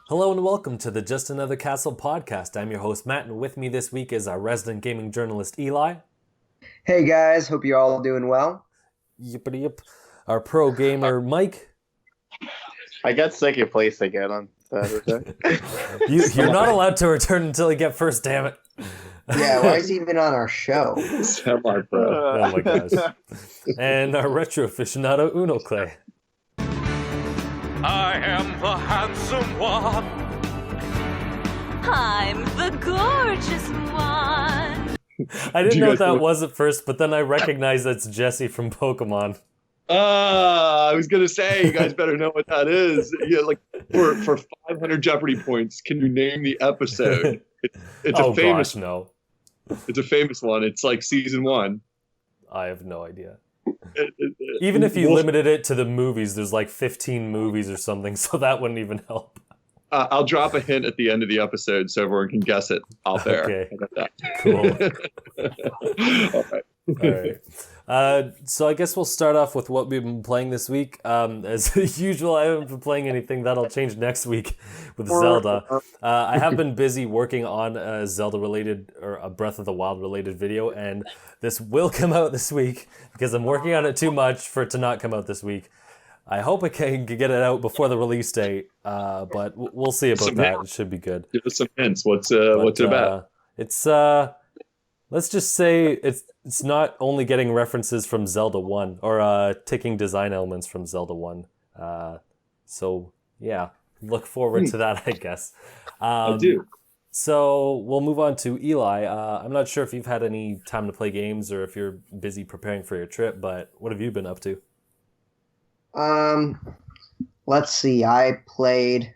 Hello and welcome to the Just Another Castle podcast. I'm your host Matt, and with me this week is our resident gaming journalist Eli. Hey guys, hope you're all doing well. Yippity yip. Our pro gamer Mike. I got second place again on Saturday. You're not allowed to return until you get first, damn it. Yeah, why is he even on our show? Semi-pro. Oh my gosh. And our retro aficionado Unoclay. I am the handsome one. I'm the gorgeous one. I didn't know what that was at first, but then I recognized that's Jessie from Pokemon. I was gonna say you guys better know what that is. Yeah, like for 500 Jeopardy points, can you name the episode? It's a famous. Gosh, no. It's a famous one. It's like season 1. I have no idea. Even if you limited it to the movies, there's like 15 movies or something, so that wouldn't even help. I'll drop a hint at the end of the episode so everyone can guess it out there. Okay. How about Cool. All right. All right. So I guess we'll start off with what we've been playing this week. As usual, I haven't been playing anything. That'll change next week with Zelda. I have been busy working on a Zelda-related or a Breath of the Wild-related video, and this will come out this week because I'm working on it too much for it to not come out this week. I hope I can get it out before the release date, but we'll see about that. It should be good. Give us some hints. What's it about? It's let's just say it's not only getting references from Zelda 1 or taking design elements from Zelda 1. So yeah, look forward to that, I guess. I do. So we'll move on to Eli. I'm not sure if you've had any time to play games or if you're busy preparing for your trip, but what have you been up to? Let's see. I played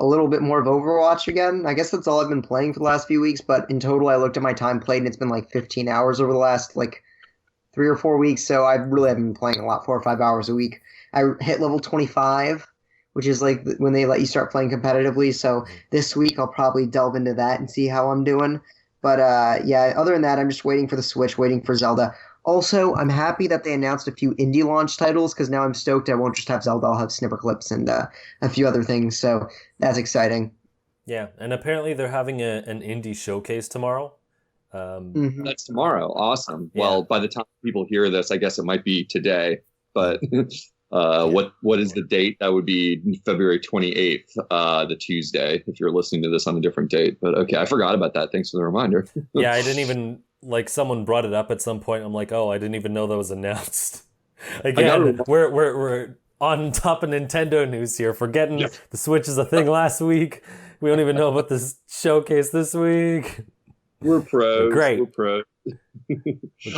a little bit more of Overwatch again. I guess that's all I've been playing for the last few weeks, but in total I looked at my time played and it's been like 15 hours over the last like 3 or 4 weeks, so I really haven't been playing a lot, 4 or 5 hours a week. I hit level 25, which is like when they let you start playing competitively, so this week I'll probably delve into that and see how I'm doing. But yeah, other than that, I'm just waiting for the Switch, waiting for Zelda. Also, I'm happy that they announced a few indie launch titles because now I'm stoked I won't just have Zelda, I'll have Snipper Clips and a few other things, so that's exciting. Yeah, and apparently they're having an indie showcase tomorrow. That's tomorrow. Awesome. Yeah. Well, by the time people hear this, I guess it might be today. But what is the date? That would be February 28th, the Tuesday, if you're listening to this on a different date. But okay, I forgot about that. Thanks for the reminder. Yeah, I didn't even, like, someone brought it up at some point. I'm like, oh, I didn't even know that was announced. Again, we're on top of Nintendo news here, forgetting the Switch is a thing last week. We don't even know about this showcase this week. We're pros. Great. We're pros.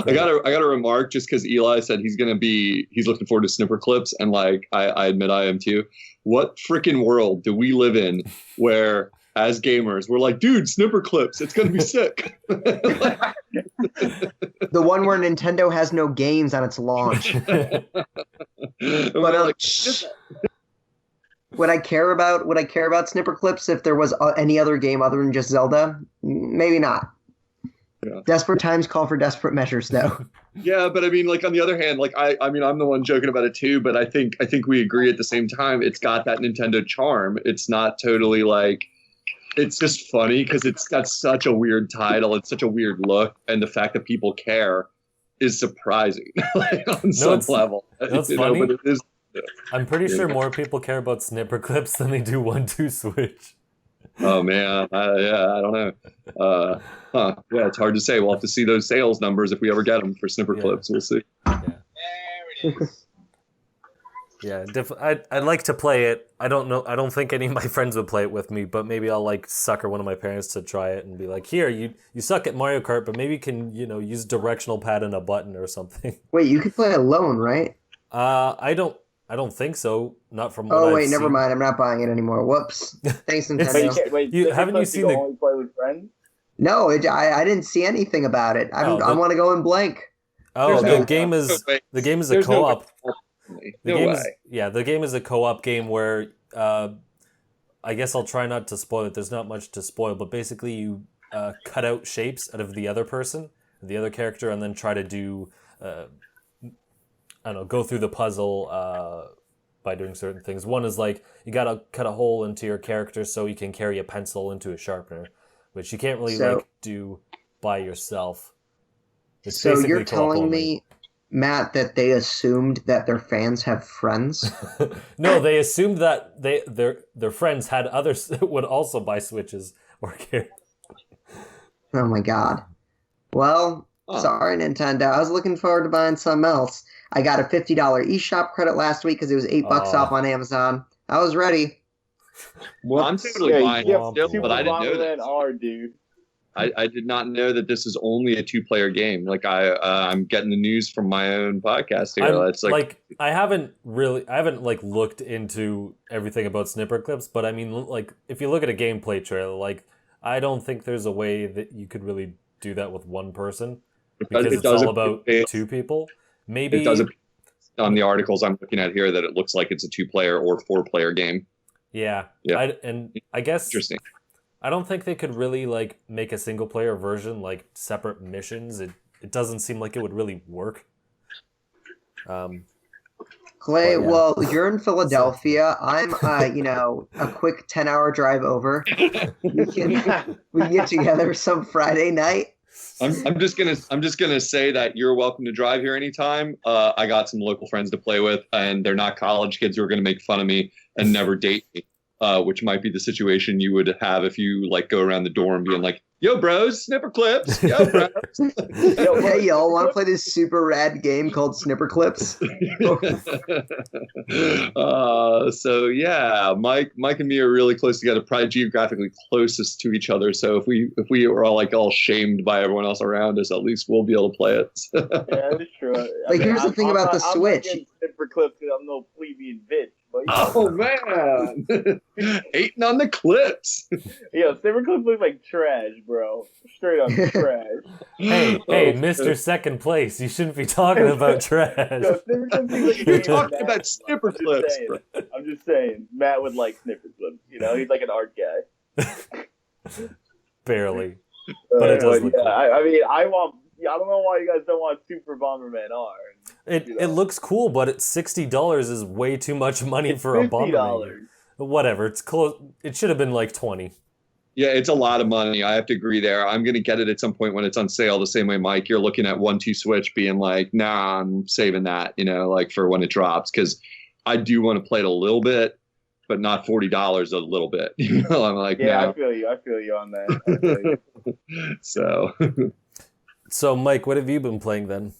I gotta remark, just because Eli said he's looking forward to Snipper Clips, and like I admit I am too. What freaking world do we live in where, as gamers, we're like, dude, Snipper Clips, it's gonna be sick. The one where Nintendo has no games on its launch. But would I care about Snipper Clips if there was any other game other than just Zelda? Maybe not. Yeah. Desperate times call for desperate measures, though. Yeah, but I mean, like, on the other hand, like I mean, I'm the one joking about it too, but I think we agree at the same time. It's got that Nintendo charm. It's not totally like, it's just funny because it's got such a weird title. It's such a weird look, and the fact that people care is surprising, like, on some level. That's funny. But it is. I'm pretty sure more people care about Snipper Clips than they do 1-2 Switch. Oh man, I don't know. Yeah, it's hard to say. We'll have to see those sales numbers if we ever get them for Snipper Clips. We'll see. Yeah, I'd like to play it. I don't know. I don't think any of my friends would play it with me, but maybe I'll like sucker one of my parents to try it and be like, "Here, you suck at Mario Kart, but maybe you can use directional pad and a button or something." Wait, you could play alone, right? I don't think so. Not from what I've wait, seen. never mind. I'm not buying it anymore. Whoops. Thanks, Nintendo. Haven't you seen the? Only play with friends? No, I didn't see anything about it. I want to go in blank. Oh, There's the game is a co-op. The game is a co-op game where I guess I'll try not to spoil it. There's not much to spoil, but basically you cut out shapes out of the other person, the other character, and then try to do I don't know, go through the puzzle by doing certain things. One is like you gotta cut a hole into your character so you can carry a pencil into a sharpener, which you can't really So- do by yourself. It's So basically you're co-op telling only. me, Matt, that they assumed that their fans have friends? No, they assumed that their friends had others would also buy Switches or carry. Oh my god. Well, sorry, Nintendo. I was looking forward to buying something else. I got a $50 eShop credit last week because it was $8 off on Amazon. I was ready. Well, I'm totally buying yeah, it still, Super but I didn't know that. Bomberman R, dude. I did not know that this is only a 2-player game. Like I'm getting the news from my own podcast here. It's like I haven't looked into everything about snipper clips, but I mean, like, if you look at a gameplay trailer, like, I don't think there's a way that you could really do that with one person because it's all about two people. Maybe it does on the articles I'm looking at here that it looks like it's a 2-player or 4-player game. Yeah. Yeah. I guess Interesting. I don't think they could really like make a single player version, like separate missions. It doesn't seem like it would really work. Clay, Well, yeah. well, you're in Philadelphia. I'm, a quick 10-hour drive over. We can get together some Friday night. I'm just gonna say that you're welcome to drive here anytime. I got some local friends to play with, and they're not college kids who are gonna make fun of me and never date me. Which might be the situation you would have if you like go around the dorm being like, "Yo, bros, snipper clips. Yo, bros." Hey, y'all, want to play this super rad game called Snipper Clips? So yeah, Mike and me are really close together, probably geographically closest to each other. So if we were all shamed by everyone else around us, at least we'll be able to play it. Yeah, that's true. Here's the thing about the Switch. I'm not Snipper Clips because I'm no plebeian bitch. But, Oh man, hating on the clips. Yeah, Snipper Clips look like trash, bro. Straight up trash. Hey, Mr. Second Place, you shouldn't be talking about trash. Yo, Snipper Clips seems like a You're game talking Matt- about snipper I'm just clips, saying. bro. I'm just saying. Matt would like Snipper Clips. You know, he's like an art guy. Barely. But it does look yeah, cool. I mean, I don't know why you guys don't want Super Bomberman R. It looks cool, but it's $60 is way too much money It's for a $50. Bomberman. Whatever, it's close. It should have been like 20. Yeah, it's a lot of money. I have to agree there. I'm going to get it at some point when it's on sale. The same way, Mike, you're looking at 1-2 Switch being like, nah, I'm saving that, like for when it drops. Because I do want to play it a little bit, but not $40 a little bit. I'm like, Yeah, no. I feel you on that. I feel you. So, So, Mike, what have you been playing then?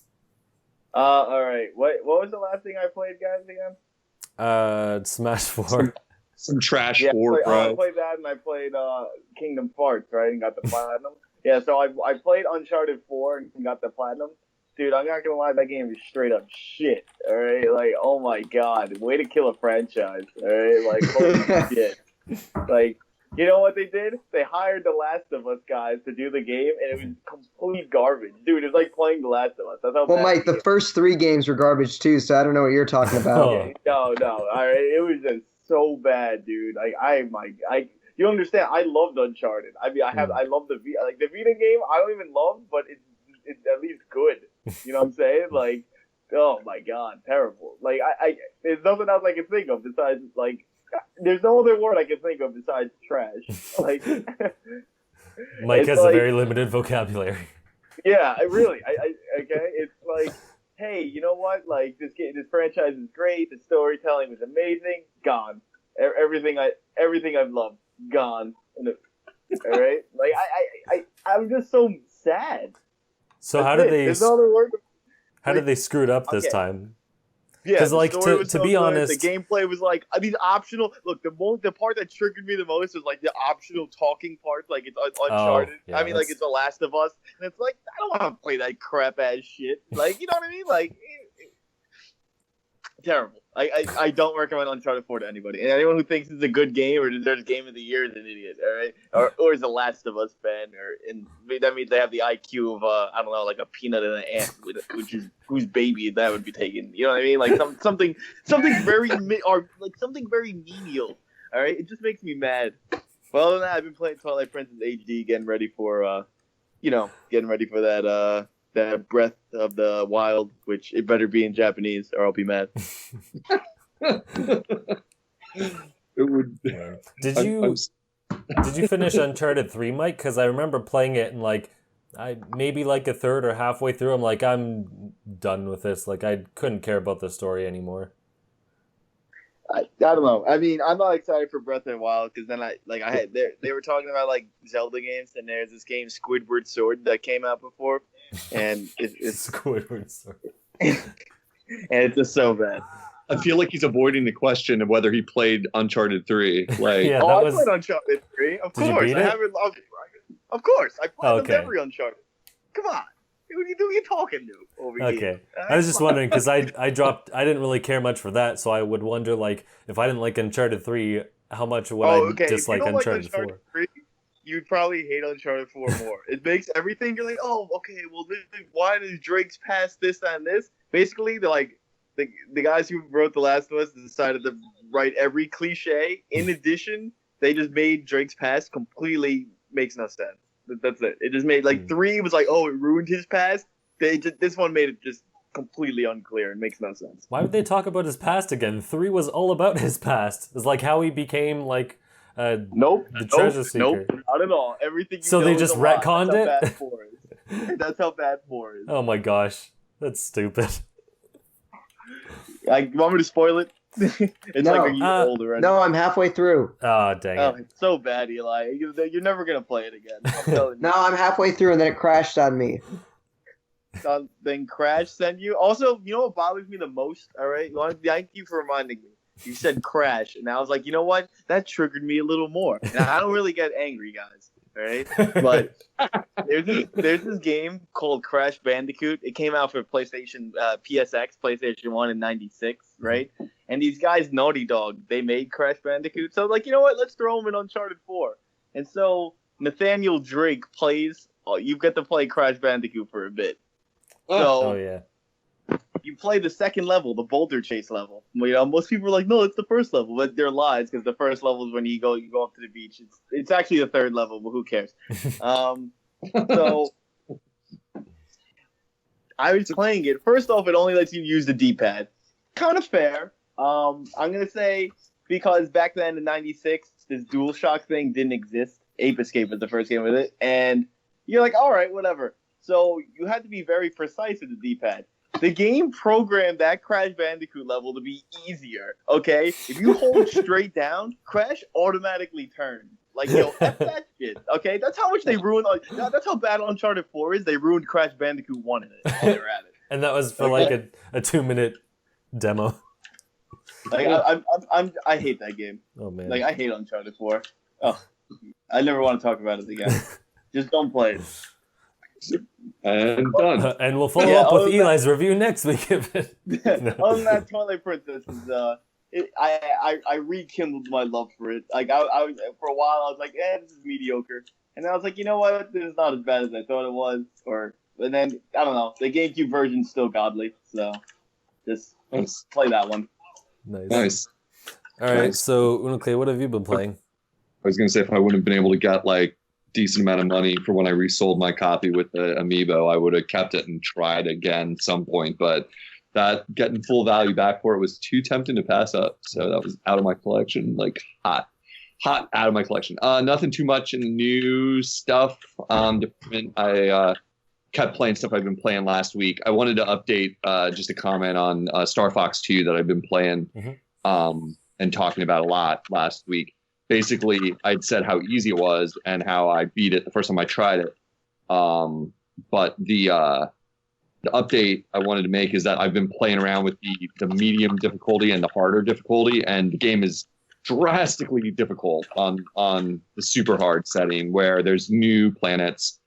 All right. What was the last thing I played, guys? Again? Smash 4. some trash Yeah, for, I bro. played that, and I played Kingdom Hearts, right, and got the platinum. Yeah, so I played Uncharted 4 and got the platinum. Dude, I'm not gonna lie, that game is straight up shit. All right, like, oh my god, way to kill a franchise. All right, like, holy shit. Like, you know what they did? They hired The Last of Us guys to do the game, and it was complete garbage. Dude, it was like playing The Last of Us. That's how Well, bad Mike, the the first 3 games were garbage too, so I don't know what you're talking about. Oh. No. All right, it was just so bad, dude. Like, you understand? I loved Uncharted. I mean, I love the Vita game. I don't even love, but it's at least good. You know what I'm saying? Like, oh my god, terrible. Like, there's nothing else I can think of besides like. There's no other word I can think of besides trash. Like, Mike it's has like- a very limited vocabulary. yeah, okay. It's like, hey, you know what? Like, this franchise is great. The storytelling was amazing. Gone. Everything I've loved, gone. All right. Like, I'm just so sad. So That's how did it. they There's no other word. screw it up this Okay. time? Yeah, 'Cause, the like, story to was be so good, honest- the gameplay was like, I mean, optional. Look, the part that triggered me the most was like the optional talking parts, like it's Uncharted. yeah, I mean, like that's- it's The Last of Us, and it's like I don't want to play that crap ass shit. Like, you know what I mean? Like, terrible. I don't recommend Uncharted 4 to anybody, and anyone who thinks it's a good game or deserves Game of the Year is an idiot. All right, or is a Last of Us fan, that means they have the IQ of I don't know, like a peanut and an ant, which is whose baby that would be taken. You know what I mean? Like something very something very menial. All right, it just makes me mad. Well, other than that, I've been playing Twilight Princess HD, getting ready for that Breath of the Wild, which it better be in Japanese or I'll be mad. It would. Man. Did you finish Uncharted 3, Mike? Because I remember playing it and like I maybe like a third or halfway through, I'm like, I'm done with this. Like I couldn't care about the story anymore. I don't know. I mean, I'm not excited for Breath of the Wild because then they were talking about like Zelda games, and there's this game Squidward Sword that came out before, and it's Squidward Sword, and it's just so bad. I feel like he's avoiding the question of whether he played Uncharted 3. Like, yeah, I was... played Uncharted 3. Of Did you course, beat I it? haven't. Of course, I played Okay. every Uncharted. Come on, who are you talking to over here? Okay, I was just wondering because I didn't really care much for that, so I would wonder like if I didn't like Uncharted 3, how much would I dislike If you don't Uncharted 4? 3, you'd probably hate Uncharted 4 more. It makes everything, you're like, oh, okay, well, why does Drake's past this and this? Basically, they're like, the guys who wrote The Last of Us decided to write every cliche. In addition, they just made Drake's past completely makes no sense. That's it. It just made, like, 3 was like, oh, it ruined his past. This one made it just completely unclear. It makes no sense. Why would they talk about his past again? 3 was all about his past. It's like how he became like the treasure seeker. Nope, not at all. Everything. So they just retconned it. That's how bad 4 is. Oh my gosh, that's stupid. You want me to spoil it? It's No, like a year older. Right? No, I'm halfway through. Oh dang Oh, it! it's so bad, Eli. You're never gonna play it again. I'm telling you. No, I'm halfway through, and then it crashed on me. Then Crash sent you. Also, you know what bothers me the most? All right, thank you for reminding me. You said Crash, and I was like, you know what? That triggered me a little more. Now, I don't really get angry, guys. All right, but there's this game called Crash Bandicoot. It came out for PlayStation, PSX, PlayStation 1 in '96, right? And these guys, Naughty Dog, they made Crash Bandicoot. So like, you know what? Let's throw them in Uncharted 4. And so Nathaniel Drake plays. You get to play Crash Bandicoot for a bit. So Oh yeah. you play the second level, the boulder chase level. You know, most people are like, no, it's the first level, but they're lies because the first level is when you go up to the beach. It's actually the third level, but who cares? So I was playing it. First off, it only lets you use the D-pad. Kind of fair. I'm gonna say because back then in '96, this DualShock thing didn't exist. Ape Escape was the first game with it, and you're like, all right, whatever. So you had to be very precise with the D-pad. The game programmed that Crash Bandicoot level to be easier, okay? If you hold straight down, Crash automatically turns. Like, yo, F that shit, okay? That's how much they ruined. That's how bad Uncharted 4 is. They ruined Crash Bandicoot 1 in it while they were at it. And that was for like a 2-minute demo. Like, I hate that game. Oh man. Like, I hate Uncharted 4. Oh, I never want to talk about it again. Just don't play it. and done. And we'll follow up with Eli's review next week. If it... No. Other than that, Twilight Princess is I rekindled my love for it. Like I for a while I was like, this is mediocre, and then I was like, you know what, this is not as bad as I thought it was. And then I don't know, the GameCube version's still godly, so just play that one. Nice. All right, Nice. so Unoclay, what have you been playing? I was gonna say if I wouldn't have been able to get like decent amount of money for when I resold my copy with the Amiibo, I would have kept it and tried again at some point. But that getting full value back for it was too tempting to pass up. So that was out of my collection, like hot out of my collection. Nothing too much in the new stuff. I kept playing stuff I've been playing last week. I wanted to update just a comment on Star Fox 2 that I've been playing and talking about a lot last week. Basically, I'd said how easy it was and how I beat it the first time I tried it. But the update I wanted to make is that I've been playing around with the medium difficulty and the harder difficulty, and the game is drastically difficult on the super hard setting where there's new planets.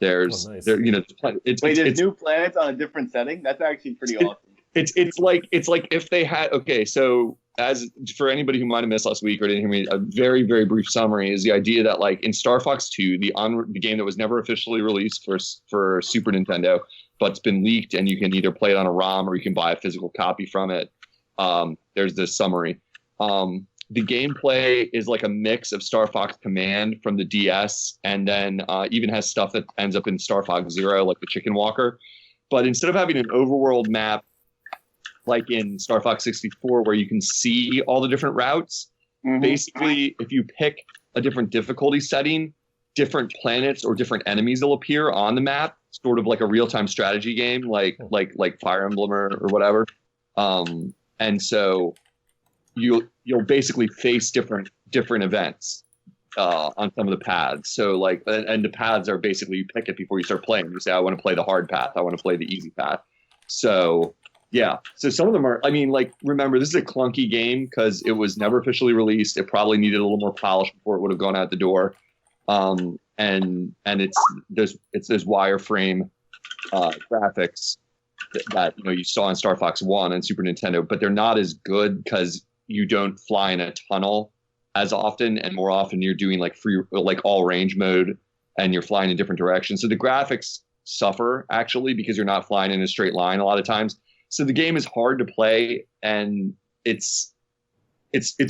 There's nice. There's new planets on a different setting. That's actually pretty awesome. It's like if they had so as for anybody who might have missed last week or didn't hear me, a very, very brief summary is the idea that like in Star Fox 2, the game that was never officially released for Super Nintendo, but it's been leaked and you can either play it on a ROM or you can buy a physical copy from it. There's this summary. The gameplay is like a mix of Star Fox Command from the DS and then even has stuff that ends up in Star Fox Zero, like the Chicken Walker. But instead of having an overworld map like in Star Fox 64, where you can see all the different routes. Basically, if you pick a different difficulty setting, different planets or different enemies will appear on the map, sort of like a real-time strategy game, like Fire Emblem or whatever. And so you'll basically face different events on some of the paths. So like, and the paths are basically, you pick it before you start playing. You say, I want to play the hard path. I want to play the easy path. So yeah. So some of them are, I mean, like, remember, this is a clunky game because it was never officially released. It probably needed a little more polish before it would have gone out the door. And it's those wireframe graphics that you saw in Star Fox 1 and Super Nintendo, but they're not as good because you don't fly in a tunnel as often, and more often you're doing like all range mode and you're flying in different directions. So the graphics suffer actually because you're not flying in a straight line a lot of times. So the game is hard to play, and it's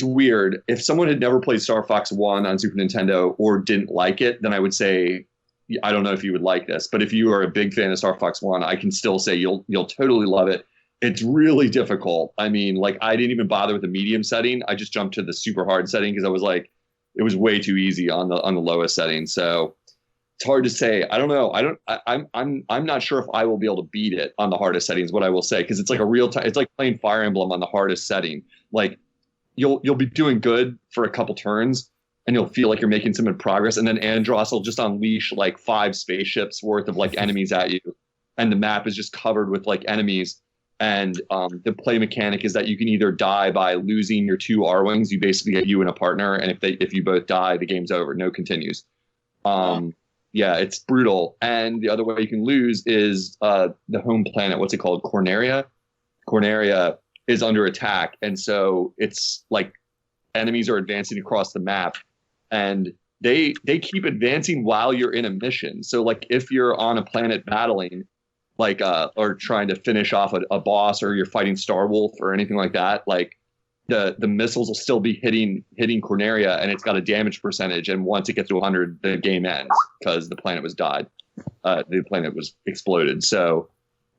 weird. If someone had never played Star Fox 1 on Super Nintendo or didn't like it, then I would say, I don't know if you would like this. But if you are a big fan of Star Fox 1, I can still say you'll totally love it. It's really difficult. I mean, like, I didn't even bother with the medium setting. I just jumped to the super hard setting because I was like, it was way too easy on the lowest setting. So it's hard to say. I don't know. I'm not sure if I will be able to beat it on the hardest settings, what I will say, because it's like a real time. It's like playing Fire Emblem on the hardest setting. Like, you'll be doing good for a couple turns and you'll feel like you're making some progress. And then Andros will just unleash like 5 spaceships worth of like enemies at you. And the map is just covered with like enemies. And the play mechanic is that you can either die by losing your 2 R-Wings. You basically get you and a partner. And if you both die, the game's over. No continues. Yeah, it's brutal. And the other way you can lose is the home planet. What's it called? Corneria? Corneria is under attack. And so it's like enemies are advancing across the map. And they keep advancing while you're in a mission. So like if you're on a planet battling, like or trying to finish off a boss, or you're fighting Star Wolf or anything like that, like the missiles will still be hitting Corneria, and it's got a damage percentage. And once it gets to 100, the game ends because the planet was died. The planet was exploded. So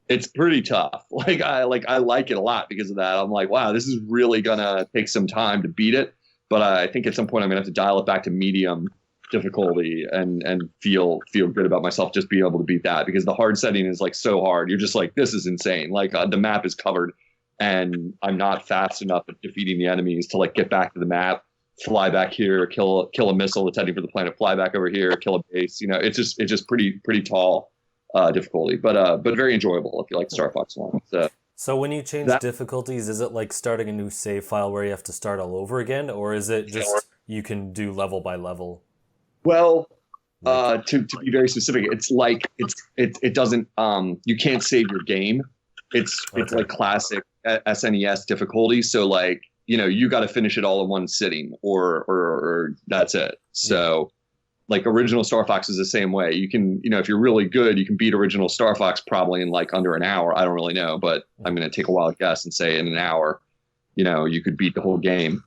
it's pretty tough. I like it a lot because of that. I'm like, wow, this is really gonna take some time to beat it. But I think at some point I'm gonna have to dial it back to medium difficulty and feel good about myself just being able to beat that, because the hard setting is like so hard. You're just like, this is insane. Like the map is covered, and I'm not fast enough at defeating the enemies to like get back to the map, fly back here, kill a missile that's heading for the planet, fly back over here, kill a base. It's just pretty tall difficulty, but very enjoyable if you like Star Fox 1. So when you change difficulties, is it like starting a new save file where you have to start all over again, or is it just you can do level by level? Well, to be very specific, it's like it doesn't you can't save your game. It's like classic SNES difficulty. So like, you got to finish it all in one sitting, or that's it. So like original Star Fox is the same way. You can, if you're really good, you can beat original Star Fox probably in like under an hour. I don't really know, but I'm going to take a wild guess and say in an hour, you could beat the whole game.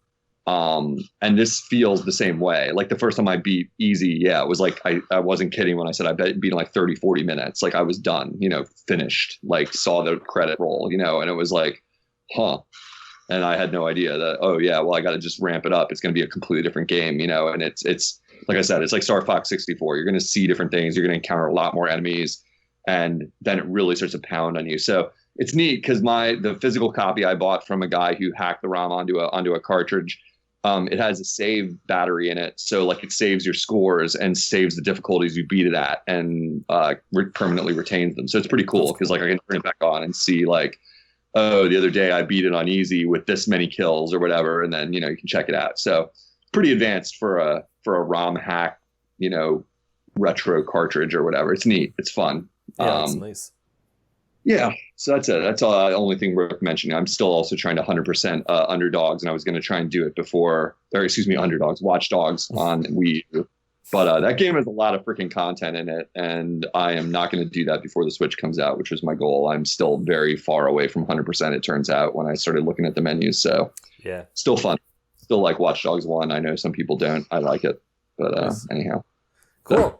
And this feels the same way. Like the first time I beat easy, it was like, I wasn't kidding when I said I beat in like 30, 40 minutes. Like I was done, finished, like saw the credit roll, and it was like, huh. And I had no idea that, oh yeah, well, I got to just ramp it up. It's going to be a completely different game, and it's like I said, it's like Star Fox 64. You're going to see different things. You're going to encounter a lot more enemies, and then it really starts to pound on you. So it's neat because the physical copy I bought from a guy who hacked the ROM onto a cartridge. It has a save battery in it, so like it saves your scores and saves the difficulties you beat it at, and permanently retains them. So it's pretty cool because like I can turn it back on and see like, oh, the other day I beat it on easy with this many kills or whatever, and then you can check it out. So pretty advanced for a ROM hack, retro cartridge or whatever. It's neat. It's fun. Yeah, it's nice. Yeah, so that's it. That's the only thing worth mentioning. I'm still also trying to 100% Underdogs, and I was going to try and do it Underdogs, Watch Dogs on Wii U. But that game has a lot of freaking content in it, and I am not going to do that before the Switch comes out, which was my goal. I'm still very far away from 100%, it turns out, when I started looking at the menus. So yeah, still fun. Still like Watch Dogs 1. I know some people don't. I like it. But anyhow. Cool. So,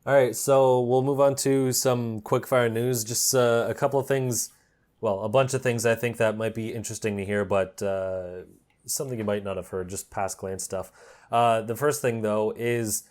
all right, so we'll move on to some quickfire news. Just a couple of things a bunch of things I think that might be interesting to hear, but something you might not have heard, just past glance stuff. The first thing, though, is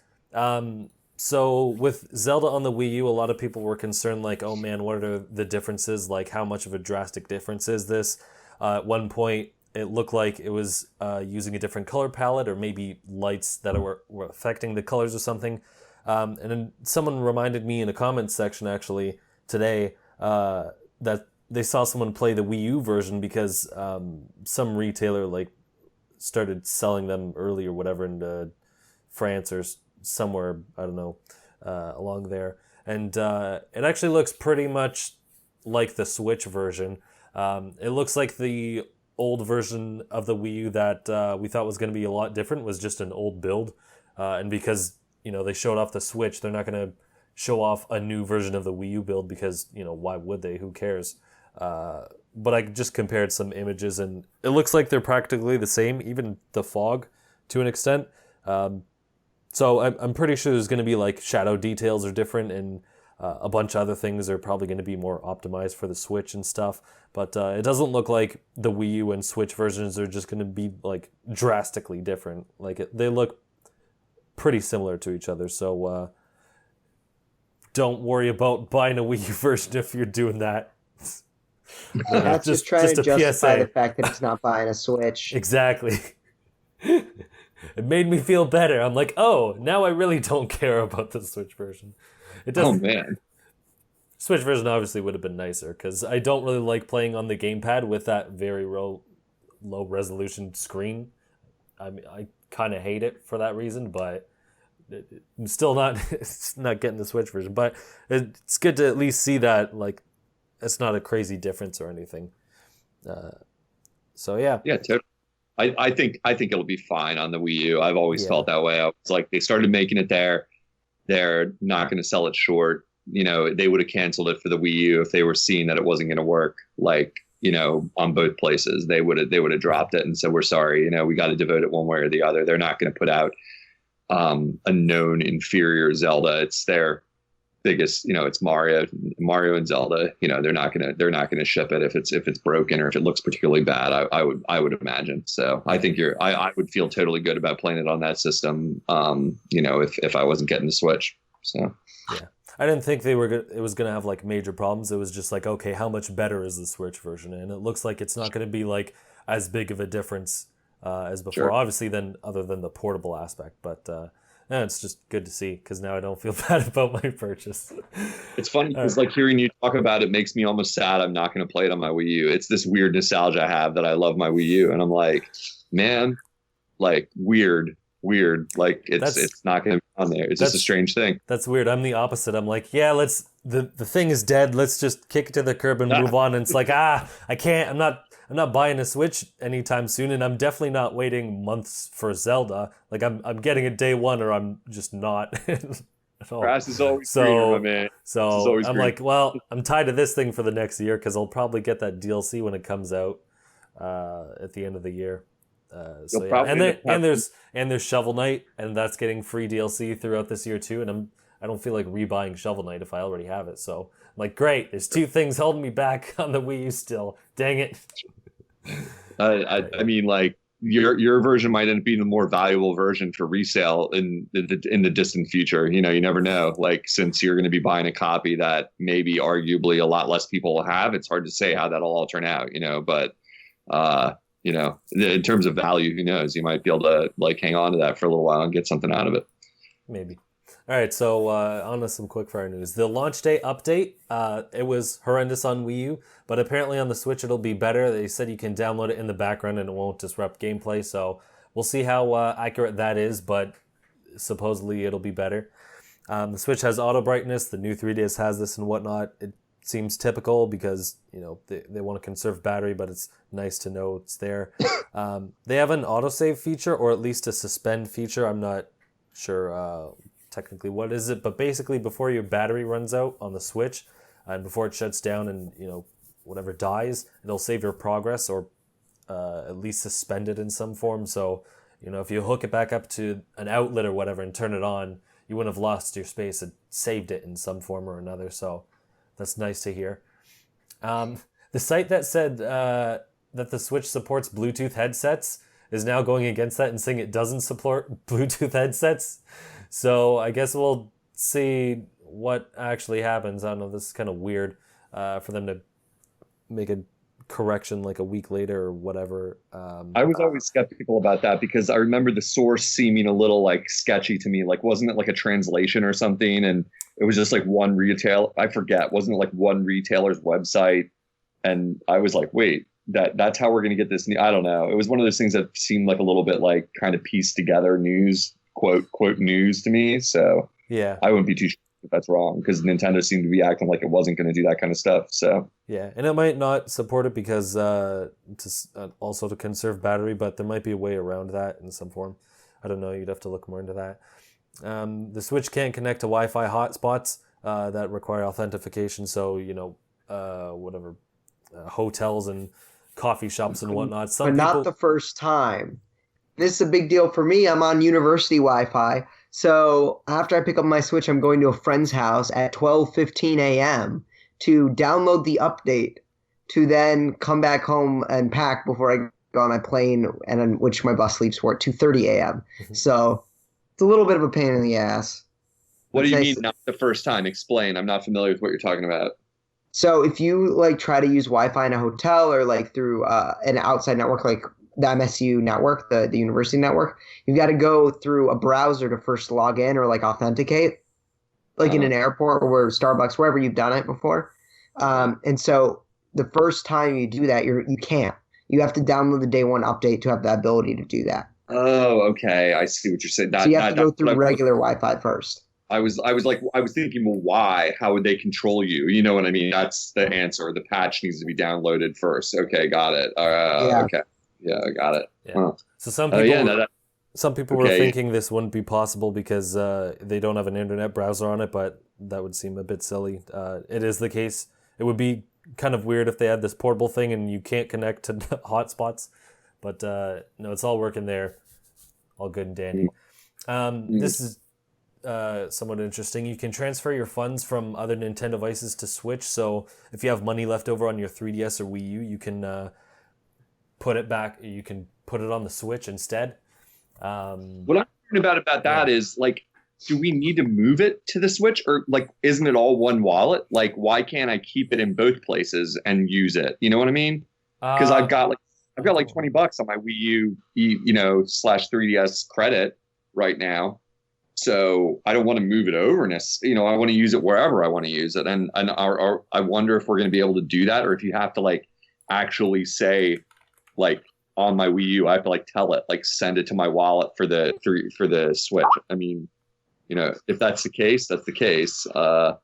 so with Zelda on the Wii U, a lot of people were concerned, like, oh man, what are the differences? Like, how much of a drastic difference is this? At one point, it looked like it was using a different color palette, or maybe lights that were affecting the colors or something. And then someone reminded me in a comments section, actually, today, that they saw someone play the Wii U version because some retailer, like, started selling them early or whatever in France or somewhere, I don't know, along there. And it actually looks pretty much like the Switch version. It looks like the old version of the Wii U that we thought was going to be a lot different was just an old build. And because, they showed off the Switch, they're not going to show off a new version of the Wii U build because, why would they? Who cares? But I just compared some images and it looks like they're practically the same, even the fog to an extent. So I'm pretty sure there's going to be like shadow details are different and a bunch of other things are probably going to be more optimized for the Switch and stuff. But it doesn't look like the Wii U and Switch versions are just going to be like drastically different. Like they look pretty similar to each other. So don't worry about buying a Wii U version if you're doing that. That's just trying to justify PSA. the fact that it's not buying a Switch. Exactly. It made me feel better. I'm like, oh, now I really don't care about the Switch version. It doesn't. Oh man. Switch version obviously would have been nicer because I don't really like playing on the gamepad with that very low resolution screen. I mean, I kind of hate it for that reason, but I'm still not getting the Switch version. But it's good to at least see that like it's not a crazy difference or anything. So yeah. Yeah, totally. I think it'll be fine on the Wii U. I've always felt that way. I was like, they started making it there. They're not going to sell it short. They would have canceled it for the Wii U if they were seeing that it wasn't going to work. Like, on both places, they would have dropped it and said, "We're sorry. We got to devote it one way or the other." They're not going to put out a known inferior Zelda. It's their biggest, it's Mario and Zelda. They're not gonna ship it if it's broken or if it looks particularly bad. I would imagine. So I think I would feel totally good about playing it on that system. If I wasn't getting the Switch. So yeah, I didn't think it was gonna have like major problems. It was just like, okay, how much better is the Switch version? And it looks like it's not gonna be like as big of a difference as before. Sure. Obviously, then other than the portable aspect, but. Yeah, it's just good to see because now I don't feel bad about my purchase. It's funny because like hearing you talk about it makes me almost sad. I'm not going to play it on my Wii U. It's this weird nostalgia I have that I love my Wii U, and I'm like, man, like weird. Like it's not going to be on there. It's just a strange thing. That's weird. I'm the opposite. I'm like, yeah, the thing is dead. Let's just kick it to the curb and move on. And it's like, I can't. I'm not buying a Switch anytime soon, and I'm definitely not waiting months for Zelda. Like I'm getting it day one, or I'm just not at all. Grass is always greener, my man. So I'm like, well, I'm tied to this thing for the next year because I'll probably get that DLC when it comes out at the end of the year. So yeah. and there's Shovel Knight, and that's getting free DLC throughout this year too. And I don't feel like rebuying Shovel Knight if I already have it. So I'm like, great, there's two things holding me back on the Wii U still. Dang it. I mean, like your version might end up being a more valuable version for resale in the distant future. You never know. Like, since you're going to be buying a copy that maybe arguably a lot less people will have, it's hard to say how that'll all turn out. But in terms of value, who knows? You might be able to like hang on to that for a little while and get something out of it. Maybe. All right, so on to some quickfire news. The launch day update, it was horrendous on Wii U, but apparently on the Switch it'll be better. They said you can download it in the background and it won't disrupt gameplay, so we'll see how accurate that is, but supposedly it'll be better. The Switch has auto brightness, the new 3DS has this and whatnot. It seems typical because, they want to conserve battery, but it's nice to know it's there. They have an autosave feature, or at least a suspend feature. I'm not sure technically what is it, but basically before your battery runs out on the Switch and before it shuts down and whatever dies, it'll save your progress or at least suspend it in some form. So if you hook it back up to an outlet or whatever and turn it on, you wouldn't have lost your space. It saved it in some form or another. So that's nice to hear. the site that said that the Switch supports Bluetooth headsets is now going against that and saying it doesn't support Bluetooth headsets. So I guess we'll see what actually happens. I don't know, this is kind of weird for them to make a correction like a week later or whatever. I was always skeptical about that because I remember the source seeming a little like sketchy to me. Like, wasn't it like a translation or something? And it was just like one retail. I forget. Wasn't it like one retailer's website? And I was like, wait, that's how we're going to get this. I don't know. It was one of those things that seemed like a little bit like kind of pieced together news, quote news to me. So yeah, I wouldn't be too sure if that's wrong because Nintendo seemed to be acting like it wasn't going to do that kind of stuff. So yeah, and it might not support it because also to conserve battery, but there might be a way around that in some form. I don't know. You'd have to look more into that. The Switch can't connect to Wi-Fi hotspots that require authentication. So whatever hotels and coffee shops and whatnot. But not the first time. This is a big deal for me. I'm on university Wi-Fi. So after I pick up my Switch, I'm going to a friend's house at 12:15 a.m. to download the update to then come back home and pack before I go on my plane, and then, which my bus leaves for at 2:30 a.m. So it's a little bit of a pain in the ass. What do you mean not the first time? Explain. I'm not familiar with what you're talking about. So if you like try to use Wi-Fi in a hotel or like through an outside network like the MSU network, the university network, you've got to go through a browser to first log in or like authenticate, like in an airport or Starbucks, wherever you've done it before. And so the first time you do that, you can't. You have to download the day one update to have the ability to do that. Oh, okay. I see what you're saying. So you have to go through regular Wi-Fi first. I was thinking, well, why? How would they control you? You know what I mean? That's the answer. The patch needs to be downloaded first. Okay, got it. Okay. Yeah, I got it. Yeah. Huh. So some people were thinking this wouldn't be possible because they don't have an internet browser on it, but that would seem a bit silly. It is the case. It would be kind of weird if they had this portable thing and you can't connect to hotspots. But no, it's all working there. All good and dandy. This is somewhat interesting. You can transfer your funds from other Nintendo devices to Switch. So if you have money left over on your 3DS or Wii U, you can put it back. You can put it on the Switch instead. What I'm wondering about that is like, do we need to move it to the Switch, or like, isn't it all one wallet? Like, why can't I keep it in both places and use it? You know what I mean? Because I've got like $20 on my Wii U, / 3DS credit right now. So I don't want to move it over. I want to use it wherever I want to use it. And I wonder if we're going to be able to do that, or if you have to like actually say like on my Wii U, I have to like tell it, like send it to my wallet for the Switch. I mean, if that's the case, that's the case. But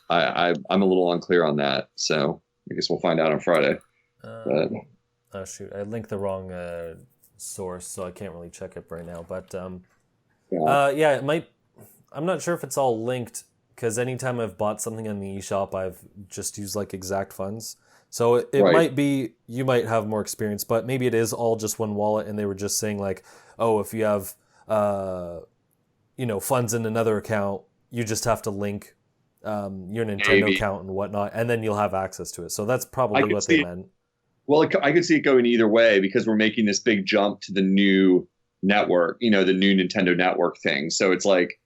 I'm a little unclear on that. So I guess we'll find out on Friday. Oh shoot, I linked the wrong source, so I can't really check it right now. But it might. I'm not sure if it's all linked because anytime I've bought something on the eShop, I've just used like exact funds. So it might be you might have more experience, but maybe it is all just one wallet, and they were just saying like, oh, if you have funds in another account, you just have to link your Nintendo account and whatnot, and then you'll have access to it. So that's probably what they meant. Well, I could see it going either way because we're making this big jump to the new network, the new Nintendo network thing. So it's like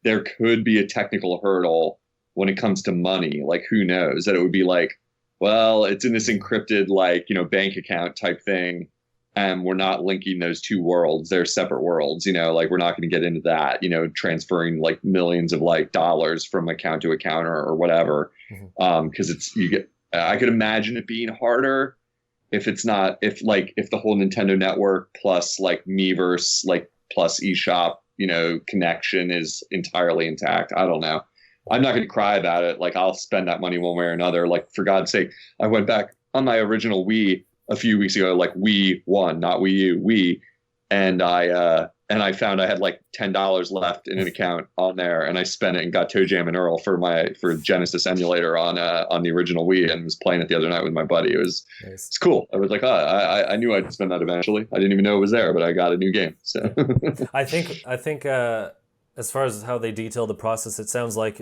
there could be a technical hurdle when it comes to money. Like, who knows? That it would be like, well, it's in this encrypted, like, bank account type thing. And we're not linking those two worlds. They're separate worlds, like we're not going to get into that, transferring like millions of like dollars from account to account or whatever. Because I could imagine it being harder if the whole Nintendo network plus like Miiverse, like plus eShop, connection is entirely intact. I don't know. I'm not going to cry about it. Like, I'll spend that money one way or another. Like, for God's sake, I went back on my original Wii a few weeks ago, like Wii 1, not Wii U, Wii. And I found I had like $10 left in an account on there, and I spent it and got Toe Jam and Earl for Genesis emulator on the original Wii, and was playing it the other night with my buddy. It's cool. I was like, I knew I'd spend that eventually. I didn't even know it was there, but I got a new game. So I think as far as how they detail the process, it sounds like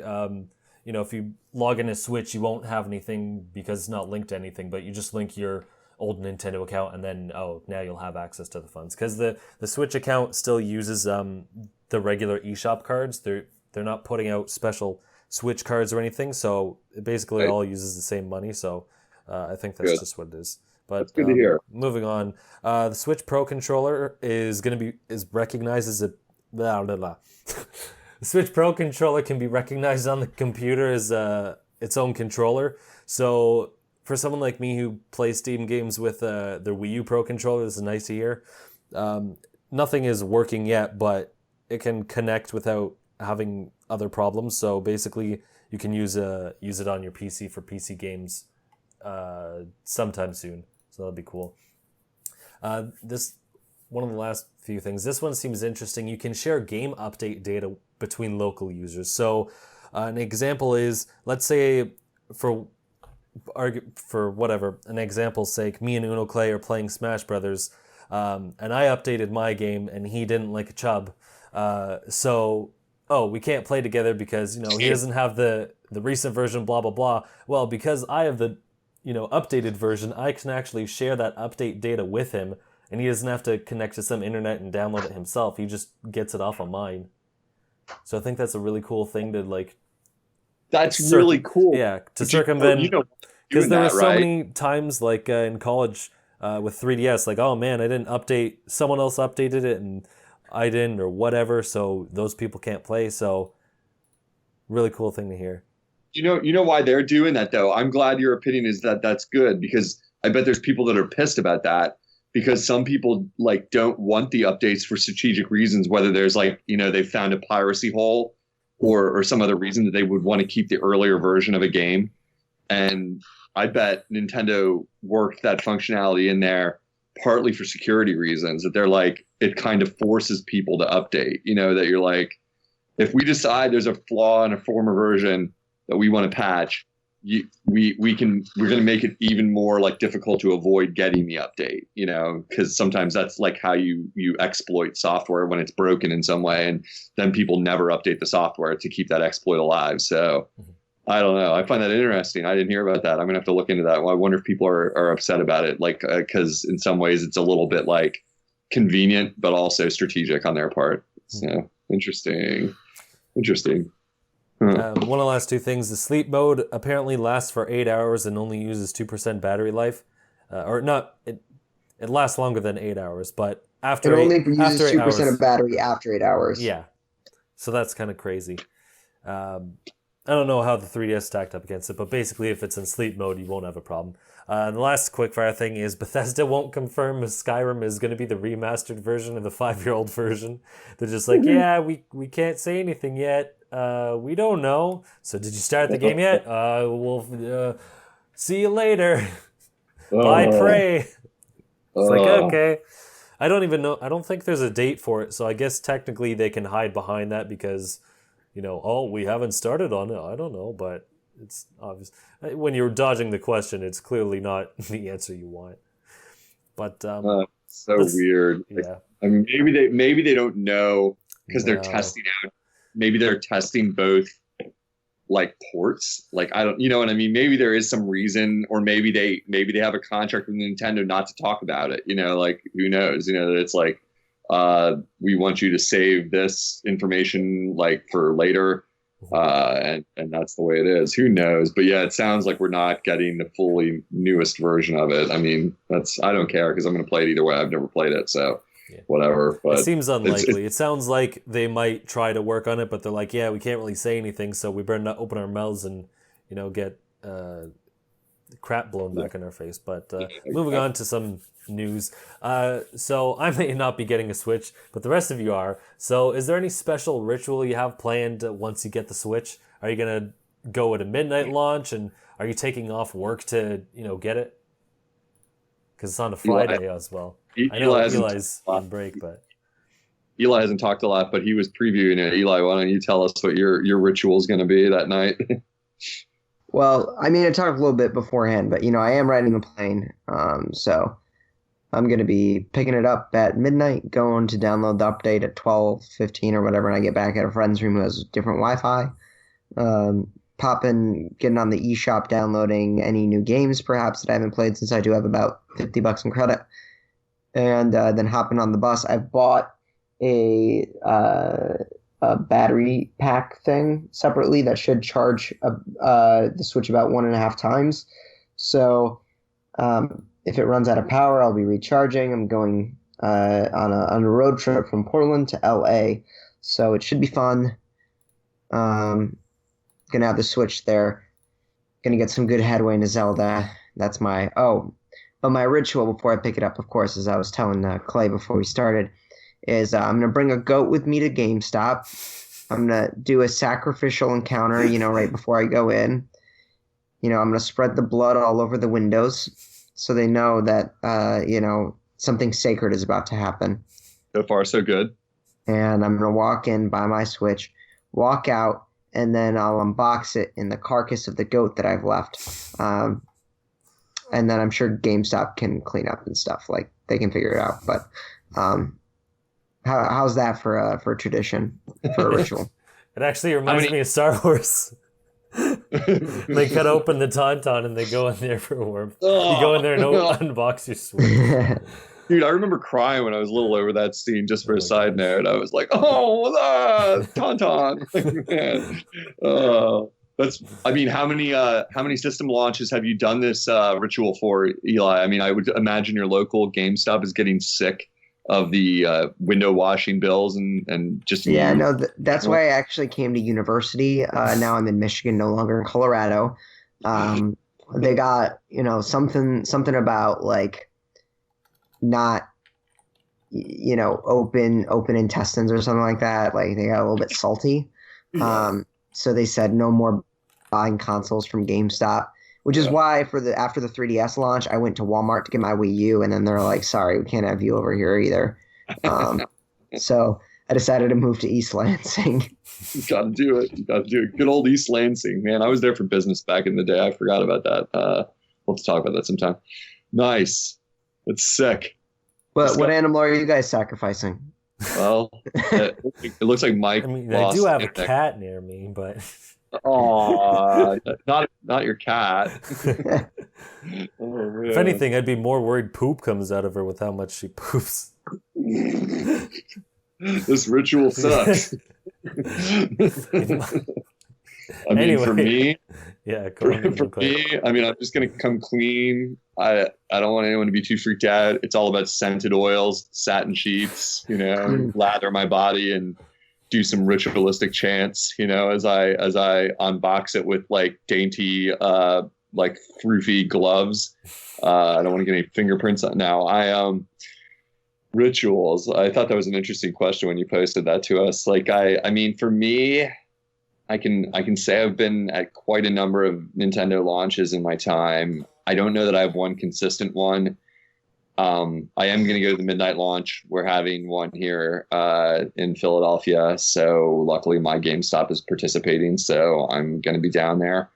if you log in a Switch, you won't have anything because it's not linked to anything, but you just link your old Nintendo account, and then now you'll have access to the funds, because the Switch account still uses the regular eShop cards. They're not putting out special Switch cards or anything, so it basically all uses the same money. So I think that's just what it is. But that's good to hear. Moving on, the Switch Pro controller is recognized as a blah blah blah. The Switch Pro controller can be recognized on the computer as its own controller. So for someone like me who plays Steam games with the Wii U Pro controller, this is nice to hear. Nothing is working yet, but it can connect without having other problems. So basically, you can use it on your PC for PC games sometime soon. So that'll be cool. This one of the last few things. This one seems interesting. You can share game update data between local users. So an example is, let's say for whatever, an example's sake, me and Unoclay are playing Smash Brothers, and I updated my game and he didn't like a chub. So we can't play together because, he doesn't have the recent version, blah, blah, blah. Well, because I have the, updated version, I can actually share that update data with him, and he doesn't have to connect to some internet and download it himself. He just gets it off of mine. So I think that's a really cool thing to That's really cool. Yeah, to circumvent. Because there were so many times, in college with 3DS, oh man, I didn't update. Someone else updated it and I didn't, or whatever. So those people can't play. So really cool thing to hear. You know why they're doing that though? I'm glad your opinion is that that's good, because I bet there's people that are pissed about that, because some people don't want the updates for strategic reasons, whether there's they found a piracy hole or some other reason that they would want to keep the earlier version of a game. And I bet Nintendo worked that functionality in there partly for security reasons, that they're it kind of forces people to update, that you're if we decide there's a flaw in a former version that we want to patch, we're going to make it even more difficult to avoid getting the update, because sometimes that's how you exploit software when it's broken in some way, and then people never update the software to keep that exploit alive. So I don't know. I find that interesting. I didn't hear about that. I'm going to have to look into that. Well, I wonder if people are upset about it, because in some ways it's a little bit convenient, but also strategic on their part. So interesting. One of the last two things, the sleep mode apparently lasts for 8 hours and only uses 2% battery life. It lasts longer than 8 hours, but after it only uses 2% of battery after 8 hours. Yeah. So that's kind of crazy. I don't know how the 3DS stacked up against it, but basically if it's in sleep mode, you won't have a problem. The last quickfire thing is Bethesda won't confirm if Skyrim is going to be the remastered version or the 5-year-old version. They're just yeah, we can't say anything yet. We don't know. So did you start the game yet? We'll see you later. Bye, pray. It's okay. I don't even know. I don't think there's a date for it. So I guess technically they can hide behind that because, we haven't started on it. I don't know, but it's obvious. When you're dodging the question, it's clearly not the answer you want. But so weird. Yeah. I mean, maybe they don't know because they're testing out. Maybe they're testing both ports. I don't, you know what I mean? Maybe there is some reason, or maybe they have a contract with Nintendo not to talk about it. Who knows? That it's we want you to save this information for later. And that's the way it is. Who knows? But yeah, it sounds like we're not getting the fully newest version of it. I mean, I don't care because I'm going to play it either way. I've never played it, so whatever. But it seems unlikely. It sounds like they might try to work on it, but they're yeah, we can't really say anything, so we better not open our mouths and get crap blown back in our face. But moving on to some news. So I may not be getting a Switch, but the rest of you are. So is there any special ritual you have planned once you get the Switch? Are you going to go at a midnight launch, and are you taking off work to, get it? Because it's on a Friday as well. I know Eli's on break, but... Eli hasn't talked a lot, but he was previewing it. Eli, why don't you tell us what your ritual is going to be that night? Well, I mean, I talked a little bit beforehand, but, I am riding the plane, so I'm going to be picking it up at midnight, going to download the update at 12:15 or whatever, and I get back at a friend's room who has different Wi-Fi. getting on the eShop, downloading any new games perhaps that I haven't played since I do have about $50 in credit, and then hopping on the bus. I've bought a battery pack thing separately that should charge the Switch about 1.5 times. So if it runs out of power, I'll be recharging. I'm going on a road trip from Portland to LA, so it should be fun. Gonna have the Switch there. Gonna get some good headway into Zelda. That's but my ritual before I pick it up, of course, as I was telling Clay before we started, is I'm gonna bring a goat with me to GameStop. I'm gonna do a sacrificial encounter, right before I go in. I'm gonna spread the blood all over the windows so they know that something sacred is about to happen. So far, so good. And I'm gonna walk in, buy my Switch, walk out, and then I'll unbox it in the carcass of the goat that I've left. And then I'm sure GameStop can clean up and stuff. Like, they can figure it out. But how's that for a tradition, for a ritual? It actually reminds me of Star Wars. They cut open the Tauntaun and they go in there for warmth. You go in there and unbox your Switch. Dude, I remember crying when I was little over that scene, just for a side note. I was like, oh, Tauntaun. Like, man. How many system launches have you done this ritual for, Eli? I mean, I would imagine your local GameStop is getting sick of the window washing bills and just... Yeah, no, that's why I actually came to university. Now I'm in Michigan, no longer in Colorado. They got, something about, like, not open intestines or something like that. Like, they got a little bit salty. So they said no more buying consoles from GameStop, which is why after the 3DS launch, I went to Walmart to get my Wii U, and then they're like, sorry, we can't have you over here either. So I decided to move to East Lansing. You gotta do it. Good old East Lansing, man. I was there for business back in the day. I forgot about that. We'll have to talk about that sometime. Nice. That's sick. But what animal are you guys sacrificing? Well, it looks like Mike. I mean, I do have a cat near me, but oh, not your cat. If anything, I'd be more worried poop comes out of her with how much she poops. This ritual sucks. Anyway. For me, for me, I'm just gonna come clean. I don't want anyone to be too freaked out. It's all about scented oils, satin sheets, lather my body and do some ritualistic chants, as I unbox it with like dainty, like froofy gloves. I don't want to get any fingerprints on now. Rituals. I thought that was an interesting question when you posted that to us. Like, for me, I can say I've been at quite a number of Nintendo launches in my time. I don't know that I have one consistent one. I am going to go to the midnight launch. We're having one here in Philadelphia. So luckily my GameStop is participating. So I'm going to be down there.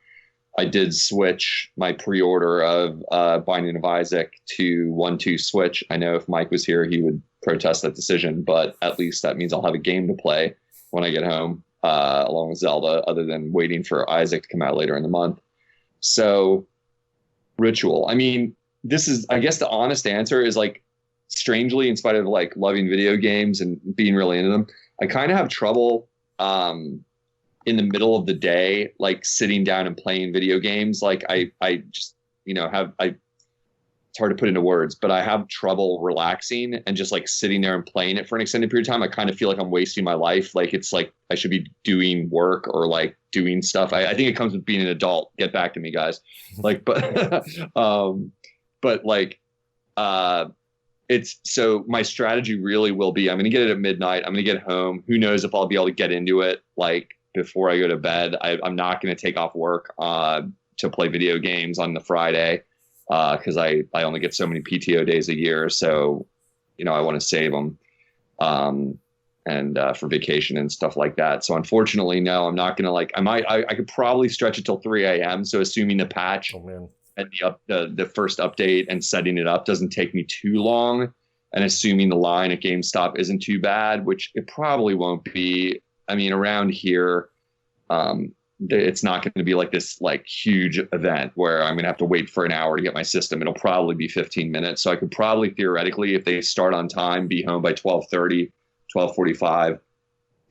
I did switch my pre-order of Binding of Isaac to 1-2 Switch. I know if Mike was here, he would protest that decision, but at least that means I'll have a game to play when I get home, along with Zelda, other than waiting for Isaac to come out later in the month. So ritual. This is, I guess the honest answer is, like, strangely, in spite of like loving video games and being really into them, I kind of have trouble in the middle of the day, like sitting down and playing video games. Like I just, it's hard to put into words, but I have trouble relaxing and just like sitting there and playing it for an extended period of time. I kind of feel like I'm wasting my life. Like, it's like I should be doing work or like doing stuff. I think it comes with being an adult. Get back to me, guys. Like, but like, it's so my strategy really will be, I'm going to get it at midnight. I'm going to get home. Who knows if I'll be able to get into it like before I go to bed. I'm not going to take off work to play video games on the Friday because I only get so many PTO days a year. So, I want to save them and for vacation and stuff like that. So unfortunately, no, I'm not going to I could probably stretch it till 3 a.m. So assuming the patch and the first update and setting it up doesn't take me too long, and assuming the line at GameStop isn't too bad, which it probably won't be. Around here, it's not going to be like this like huge event where I'm going to have to wait for an hour to get my system. It'll probably be 15 minutes. So I could probably theoretically, if they start on time, be home by 12:30, 12:45,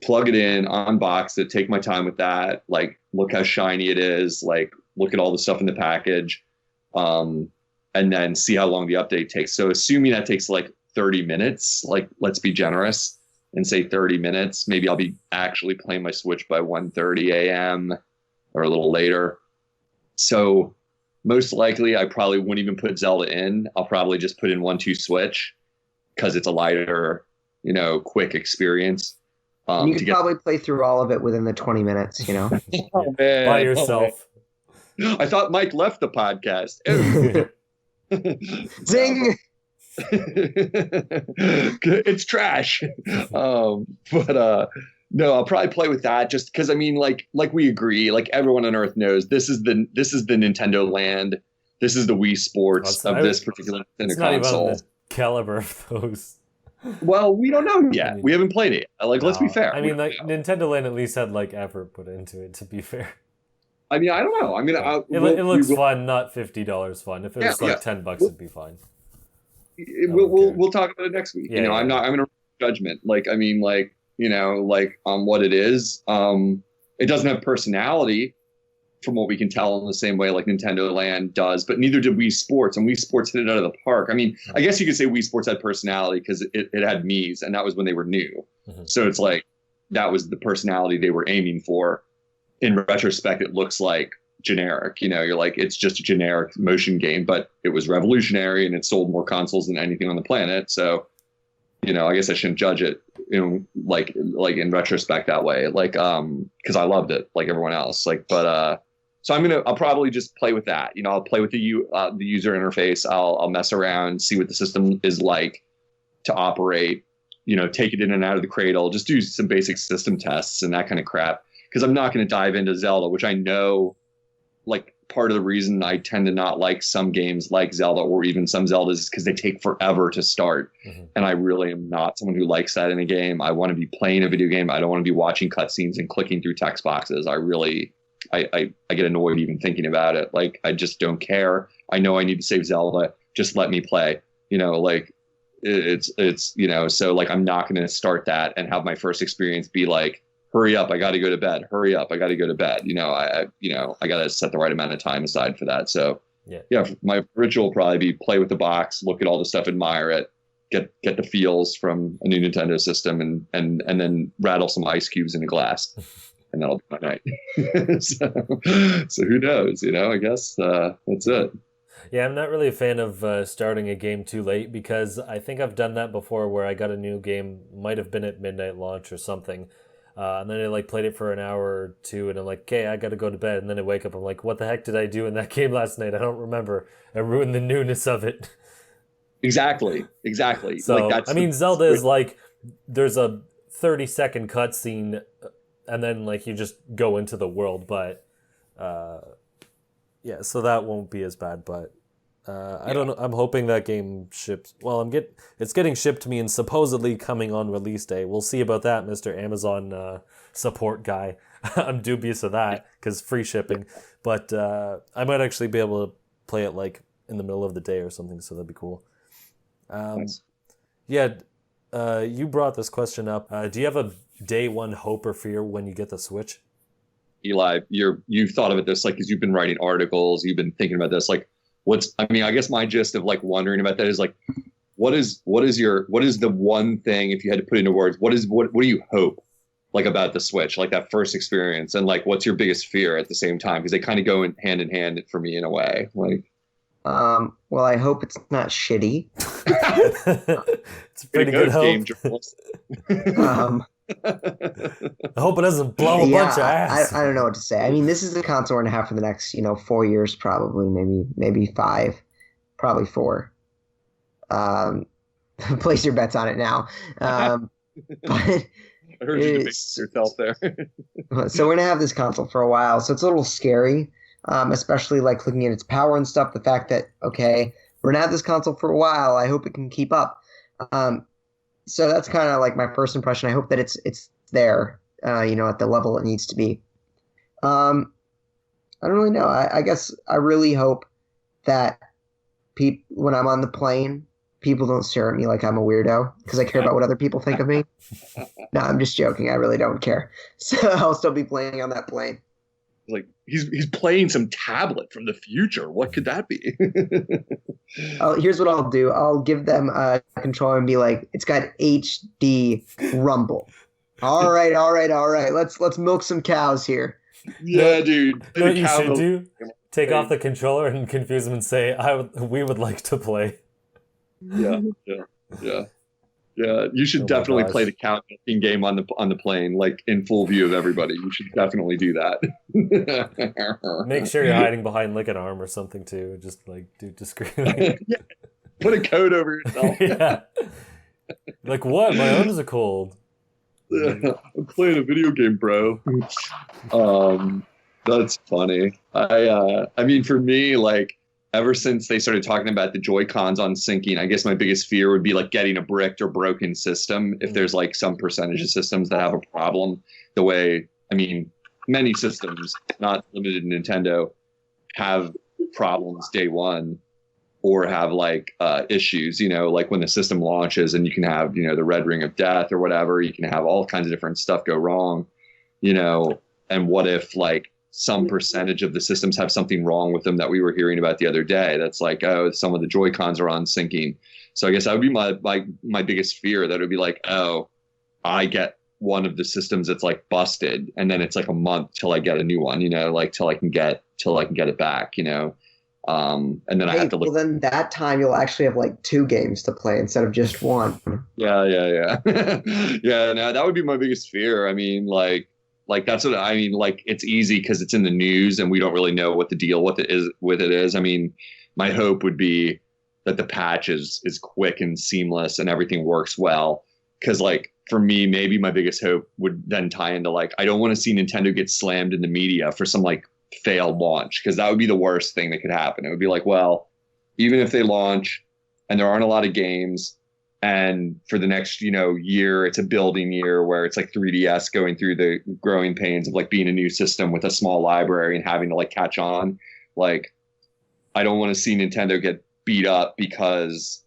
plug it in, unbox it, take my time with that. Like, look how shiny it is. Like, look at all the stuff in the package. And then see how long the update takes. So assuming that takes like 30 minutes, like let's be generous and say 30 minutes, maybe I'll be actually playing my Switch by 1:30 a.m. or a little later. So most likely I probably wouldn't even put Zelda in. I'll probably just put in 1-2 Switch because it's a lighter, you know, quick experience. You could probably play through all of it within the 20 minutes, you know? Oh, man. By yourself. Oh, I thought Mike left the podcast. Zing! It's trash. But no, I'll probably play with that just because I mean, like we agree, like everyone on Earth knows this is the Nintendo land. This is the Wii Sports of this particular Nintendo console. Not even the caliber of those. Well, we don't know yet. We haven't played it. Like, let's be fair. I mean, like Nintendo Land at least had like effort put into it. To be fair. I mean, I don't know. I mean, it looks fun, not $50 fun. If it was like $10, it'd be fine. We'll talk about it next week. Yeah, you know, I'm gonna judgment. Like, I mean, like, you know, like on what it is. It doesn't have personality from what we can tell in the same way like Nintendo Land does, but neither did Wii Sports, and Wii Sports hit it out of the park. I mean, I guess you could say Wii Sports had personality because it had Mii's, and that was when they were new. Mm-hmm. So it's like that was the personality they were aiming for. In retrospect, it looks like generic. You know, you're like, it's just a generic motion game, but it was revolutionary and it sold more consoles than anything on the planet. So, you know, I guess I shouldn't judge it, you know, like in retrospect that way, like, because I loved it like everyone else. Like, but so I'll probably just play with that. You know, I'll play with the user interface. I'll mess around, see what the system is like to operate. You know, take it in and out of the cradle. Just do some basic system tests and that kind of crap. Because I'm not going to dive into Zelda, which I know, like, part of the reason I tend to not like some games like Zelda or even some Zeldas is because they take forever to start. Mm-hmm. And I really am not someone who likes that in a game. I want to be playing a video game. I don't want to be watching cutscenes and clicking through text boxes. I get annoyed even thinking about it. Like, I just don't care. I know I need to save Zelda. Just let me play. You know, like, it's you know, so, like, I'm not going to start that and have my first experience be like, hurry up, I got to go to bed. Hurry up, I got to go to bed. You know, I got to set the right amount of time aside for that. So, yeah, my ritual will probably be play with the box, look at all the stuff, admire it, get the feels from a new Nintendo system, and then rattle some ice cubes in a glass, and that'll be my night. so who knows? You know, I guess that's it. Yeah, I'm not really a fan of starting a game too late because I think I've done that before where I got a new game, might have been at midnight launch or something. And then I like played it for an hour or two, and I'm like, okay, I got to go to bed. And then I wake up, I'm like, what the heck did I do in that game last night? I don't remember. I ruined the newness of it. Exactly. So, like that's I mean, Zelda is like, there's a 30-second cutscene, and then like you just go into the world. But yeah, so that won't be as bad. But I don't know. I'm hoping that game ships. Well, it's getting shipped to me and supposedly coming on release day. We'll see about that, Mr. Amazon support guy. I'm dubious of that because free shipping. But I might actually be able to play it like in the middle of the day or something, so that'd be cool. Nice. Yeah, you brought this question up. Do you have a day one hope or fear when you get the Switch? Eli, you've thought of it this like because you've been writing articles, you've been thinking about this like. I guess my gist of like wondering about that is like, what is the one thing, if you had to put into words, what do you hope like about the Switch, like that first experience, and like, what's your biggest fear at the same time? Because they kind of go hand in hand for me in a way. Like, well, I hope it's not shitty. It's a pretty good hope. I hope it doesn't blow a bunch of ass. I don't know what to say. I mean, this is a console and a half for the next, 4 years, probably, maybe 5, probably 4. Place your bets on it now. But I heard you debate yourself there. So we're gonna have this console for a while, so it's a little scary, especially like looking at its power and stuff. The fact that we're gonna have this console for a while. I hope it can keep up. So that's kind of like my first impression. I hope that it's there, at the level it needs to be. I don't really know. I guess I really hope that when I'm on the plane, people don't stare at me like I'm a weirdo because I care about what other people think of me. No, I'm just joking. I really don't care. So I'll still be playing on that plane. Like he's playing some tablet from the future. What could that be? Here's what I'll do. I'll give them a controller and be like, it's got HD rumble. All right. Let's milk some cows here. Yeah, dude. You know what you should do? Take off the controller and confuse them and say, we would like to play. Yeah. You should definitely play the counting game on the plane, like in full view of everybody. You should definitely do that. Make sure you're hiding behind like an arm or something too. Just like do discreetly. Yeah. Put a coat over yourself. Yeah. Like what? My arms are cold. I'm playing a video game, bro. That's funny. I mean, for me, like, ever since they started talking about the Joy-Cons on syncing, I guess my biggest fear would be like getting a bricked or broken system. If there's like some percentage of systems that have a problem, the way, I mean, many systems, not limited to Nintendo, have problems day one or have like issues, like when the system launches and you can have, the red ring of death or whatever, you can have all kinds of different stuff go wrong, and what if like some percentage of the systems have something wrong with them that we were hearing about the other day. That's like, oh, some of the Joy-Cons are on syncing. So I guess that would be my biggest fear, that it would be like, oh, I get one of the systems that's like busted, and then it's like a month till I get a new one, like till I can get it back, and then I have to look. Well, then that time you'll actually have like 2 games to play instead of just one. Yeah. Yeah, no, that would be my biggest fear. I mean, like that's what I mean. Like, it's easy because it's in the news and we don't really know what the deal with it is. I mean, my hope would be that the patch is quick and seamless and everything works well. Because like for me, maybe my biggest hope would then tie into like, I don't want to see Nintendo get slammed in the media for some like failed launch, because that would be the worst thing that could happen. It would be like, well, even if they launch and there aren't a lot of games, and for the next, year, it's a building year where it's like 3DS going through the growing pains of like being a new system with a small library and having to like catch on. Like, I don't want to see Nintendo get beat up because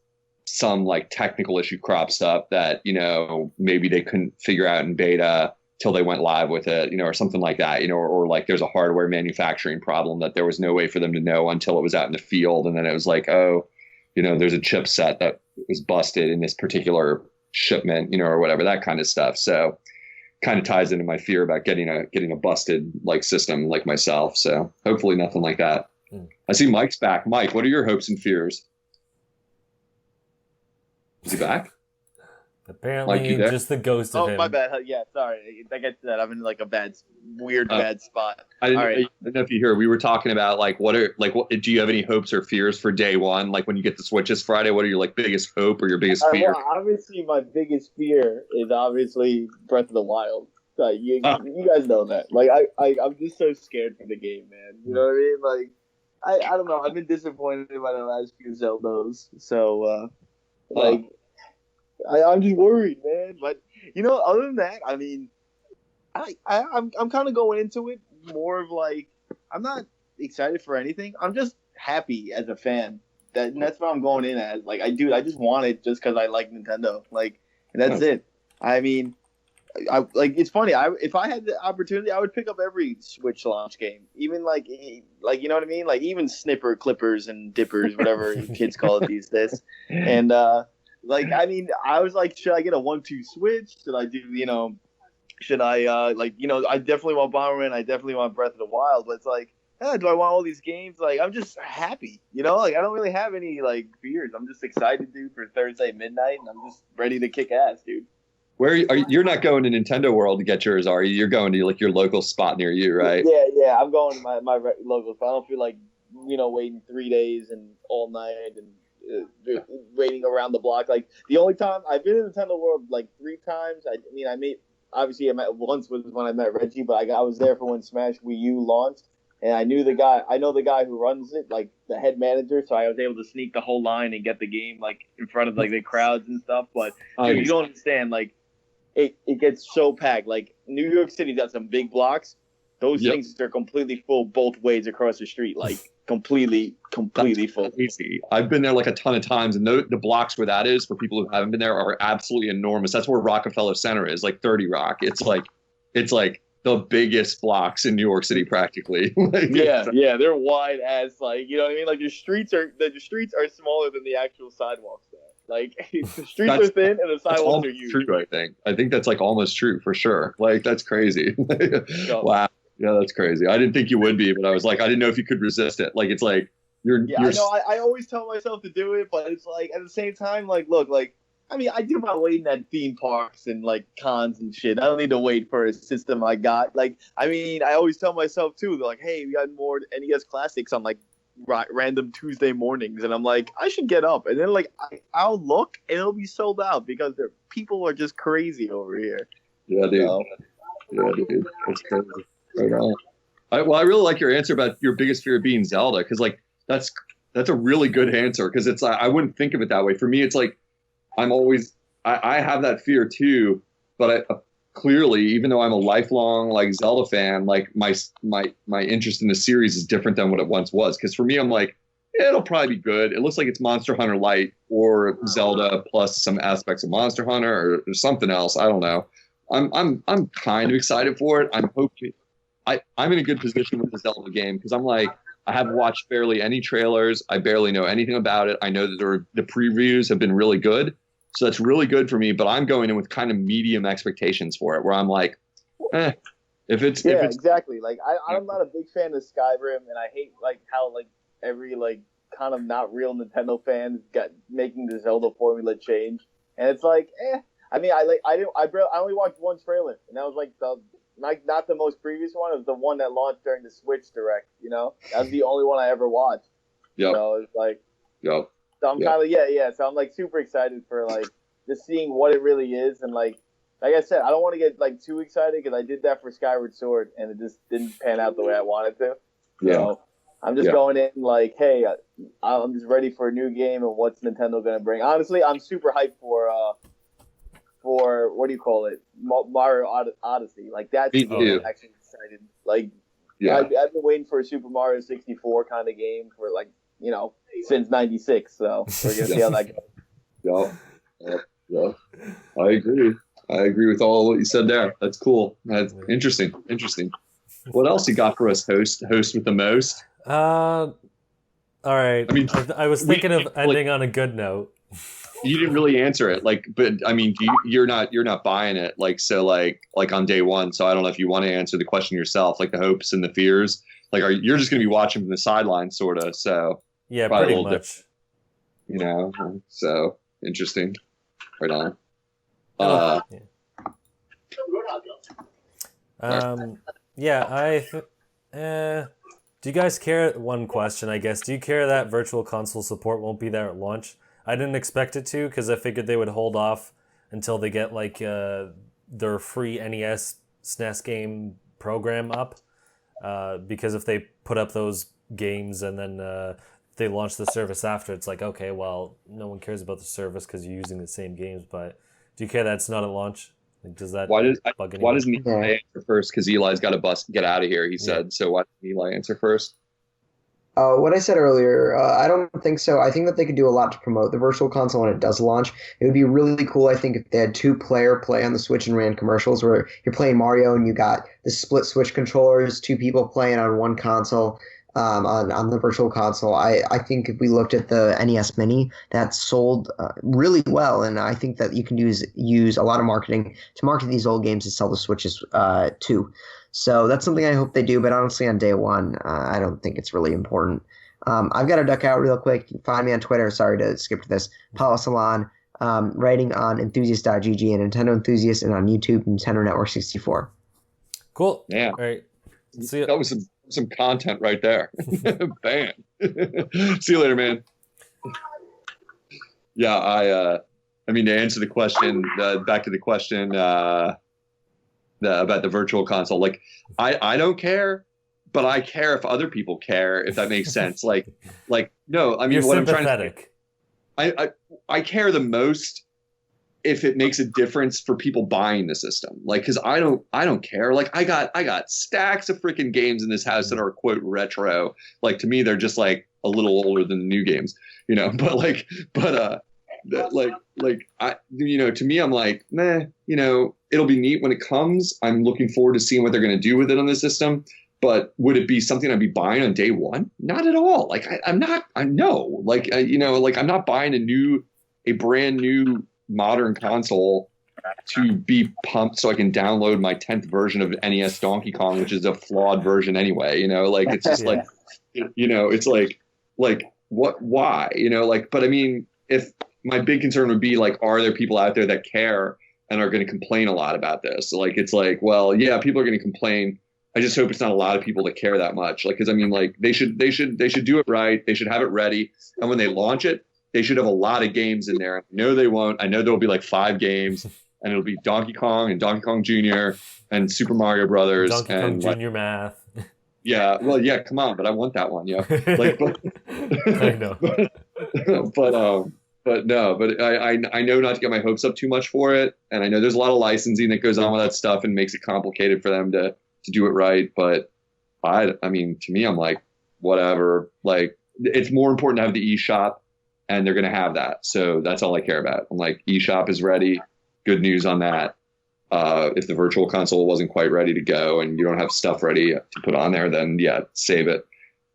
some like technical issue crops up that, maybe they couldn't figure out in beta till they went live with it, or something like that, or like there's a hardware manufacturing problem that there was no way for them to know until it was out in the field. And then it was like, oh, there's a chipset that was busted in this particular shipment, or whatever, that kind of stuff. So kind of ties into my fear about getting a busted like system like myself. So hopefully nothing like that. I see Mike's back. Mike, what are your hopes and fears? Is he back? Apparently, just the ghost of him. Oh, my bad. Yeah, sorry. I get to that. I'm in like a bad spot. I didn't know if you hear. We were talking about like what do you have any hopes or fears for day one? Like when you get the Switch this Friday, what are your like biggest hope or your biggest fear? Well, obviously, my biggest fear is obviously Breath of the Wild. Like, you guys know that. Like I'm just so scared for the game, man. You know what I mean? Like I don't know. I've been disappointed by the last few Zeldas. So I'm just worried, man. But other than that, I mean, I'm kind of going into it more of like, I'm not excited for anything. I'm just happy as a fan. That's what I'm going in as. Like, I just want it just because I like Nintendo. Like, and that's it. I mean, it's funny. If I had the opportunity, I would pick up every Switch launch game, even like you know what I mean, like even snipper, clippers, and dippers, whatever kids call it these days, and. I mean, I was like, should I get a 1-2 Switch? Should I do, should I, I definitely want Bomberman. I definitely want Breath of the Wild. But it's like, do I want all these games? Like, I'm just happy, Like, I don't really have any, like, fears. I'm just excited, dude, for Thursday midnight, and I'm just ready to kick ass, dude. You're not going to Nintendo World to get yours, are you? You're going to, like, your local spot near you, right? Yeah. I'm going to my local spot. I don't feel like, waiting 3 days and all night and waiting around the block. Like, the only time I've been in Nintendo World like 3 times. I met once was when I met Reggie, but I was there for when Smash Wii U launched, and I know the guy who runs it, like the head manager, so I was able to sneak the whole line and get the game like in front of like the crowds and stuff. But dude, you don't understand, like it gets so packed. Like, New York City's got some big blocks. Those Yep. things are completely full both ways across the street, like completely full. Crazy. I've been there like a ton of times, and the blocks where that is, for people who haven't been there, are absolutely enormous. That's where Rockefeller Center is, like 30 Rock. It's like the biggest blocks in New York City, practically. Like, Yeah, they're wide as, like, you know what I mean? Like the streets are smaller than the actual sidewalks there. Like the streets are thin and the That's sidewalks are almost huge. true. I think that's like almost true for sure. Like that's crazy. Wow. Yeah, that's crazy. I didn't think you would be, but I was like, I didn't know if you could resist it. Like it's like you're. Yeah, I know. I always tell myself to do it, but it's like at the same time, like, look, like, I mean, I do my waiting at theme parks and like cons and shit. I don't need to wait for a system I got. Like, I mean, I always tell myself too, like, hey, we got more NES classics on like random Tuesday mornings, and I'm like, I should get up, and then like I'll look and it'll be sold out because people are just crazy over here. Yeah, dude. So, Yeah, dude. That's crazy. Right on. I really like your answer about your biggest fear being Zelda, because like that's a really good answer, because it's I wouldn't think of it that way. For me, it's like I have that fear too, but clearly, even though I'm a lifelong like Zelda fan, like my interest in the series is different than what it once was. Because for me, I'm like, it'll probably be good. It looks like it's Monster Hunter Light or Zelda plus some aspects of Monster Hunter or something else. I don't know. I'm kind of excited for it. I'm hoping I'm in a good position with the Zelda game, because I'm like, I haven't watched barely any trailers. I barely know anything about it. I know that the previews have been really good. So that's really good for me, but I'm going in with kind of medium expectations for it, where I'm like, if it's exactly. Like I'm not a big fan of Skyrim, and I hate like how like every like kind of not real Nintendo fans got making the Zelda formula change, and it's like, I mean, I only watched one trailer, and that was like not the most previous one. It was the one that launched during the Switch Direct. You know, that was the only one I ever watched. Yep. So it's like, Yep. So I'm kind of So I'm like super excited for like just seeing what it really is, and like I said, I don't want to get like too excited, because I did that for Skyward Sword and it just didn't pan out the way I wanted to. Yeah. So I'm just going in like, hey, I'm just ready for a new game, and what's Nintendo gonna bring. Honestly, I'm super hyped for what do you call it, Mario Odyssey. Like that's actually excited. Like I've been waiting for a Super Mario 64 kind of game for like, you know, since '96. So we're gonna see how that goes. Yeah. I agree with all what you said there. That's cool. That's interesting. What else you got for us, host with the most? All right. I mean, I was thinking of ending on a good note. You didn't really answer it, like, but I mean, you're not buying it, like, so like on day one. So I don't know if you want to answer the question yourself, like the hopes and the fears. Like, you're just going to be watching from the sidelines, sort of. So yeah, pretty much. You know, so interesting. Right on. Do you guys care? One question, I guess. Do you care that Virtual Console support won't be there at launch? I didn't expect it to, because I figured they would hold off until they get like their free NES SNES game program up. Because if they put up those games and then they launch the service after, it's like, okay, well, no one cares about the service because you're using the same games. But do you care that it's not at launch? Like, does that bug anyone? Why doesn't Eli answer first? Because Eli's got to get out of here, he said. So why doesn't Eli answer first? What I said earlier, I don't think so. I think that they could do a lot to promote the Virtual Console when it does launch. It would be really cool, I think, if they had two-player play on the Switch and ran commercials where you're playing Mario and you got the split Switch controllers, two people playing on one console, on the Virtual Console. I think if we looked at the NES Mini, that sold really well, and I think that you can use a lot of marketing to market these old games to sell the Switches too. So that's something I hope they do, but honestly, on day one, I don't think it's really important. I've got to duck out real quick. You can find me on Twitter. Sorry to skip to this. Paulo Salon, writing on enthusiast.gg and Nintendo Enthusiast, and on YouTube, Nintendo Network 64. Cool. Yeah. All right. See you. That was some content right there. Bam. See you later, man. Yeah, I mean, to answer the question, back to the question, about the Virtual Console, like I don't care, but I care if other people care, if that makes sense. like no, I mean, you're what sympathetic. I'm trying to I care the most if it makes a difference for people buying the system. Like, because I don't care. Like, I got stacks of freaking games in this house that are quote retro. Like, to me, they're just like a little older than the new games, you know. To me, I'm like, meh, you know, it'll be neat when it comes. I'm looking forward to seeing what they're going to do with it on the system. But would it be something I'd be buying on day one? Not at all. Like, I'm not buying a brand new modern console to be pumped so I can download my 10th version of NES Donkey Kong, which is a flawed version anyway, you know, like, it's just like, you know, it's like what, why, you know, like, but I mean, if my big concern would be like, are there people out there that care and are going to complain a lot about this? Like, it's like, well, yeah, people are going to complain. I just hope it's not a lot of people that care that much. Like, cause I mean, like they should do it right. They should have it ready. And when they launch it, they should have a lot of games in there. No, they won't. I know there'll be like 5 games, and it'll be Donkey Kong and Donkey Kong Jr. and Super Mario Brothers Donkey and Kong Jr. Math. Yeah, well, yeah, come on, but I want that one, yeah. Like, I know. but I know not to get my hopes up too much for it, and I know there's a lot of licensing that goes on with that stuff and makes it complicated for them to do it right. But I mean, to me, I'm like, whatever. Like, it's more important to have the eShop. And they're going to have that. So that's all I care about. I'm like, eShop is ready. Good news on that. If the virtual console wasn't quite ready to go and you don't have stuff ready to put on there, then yeah, save it.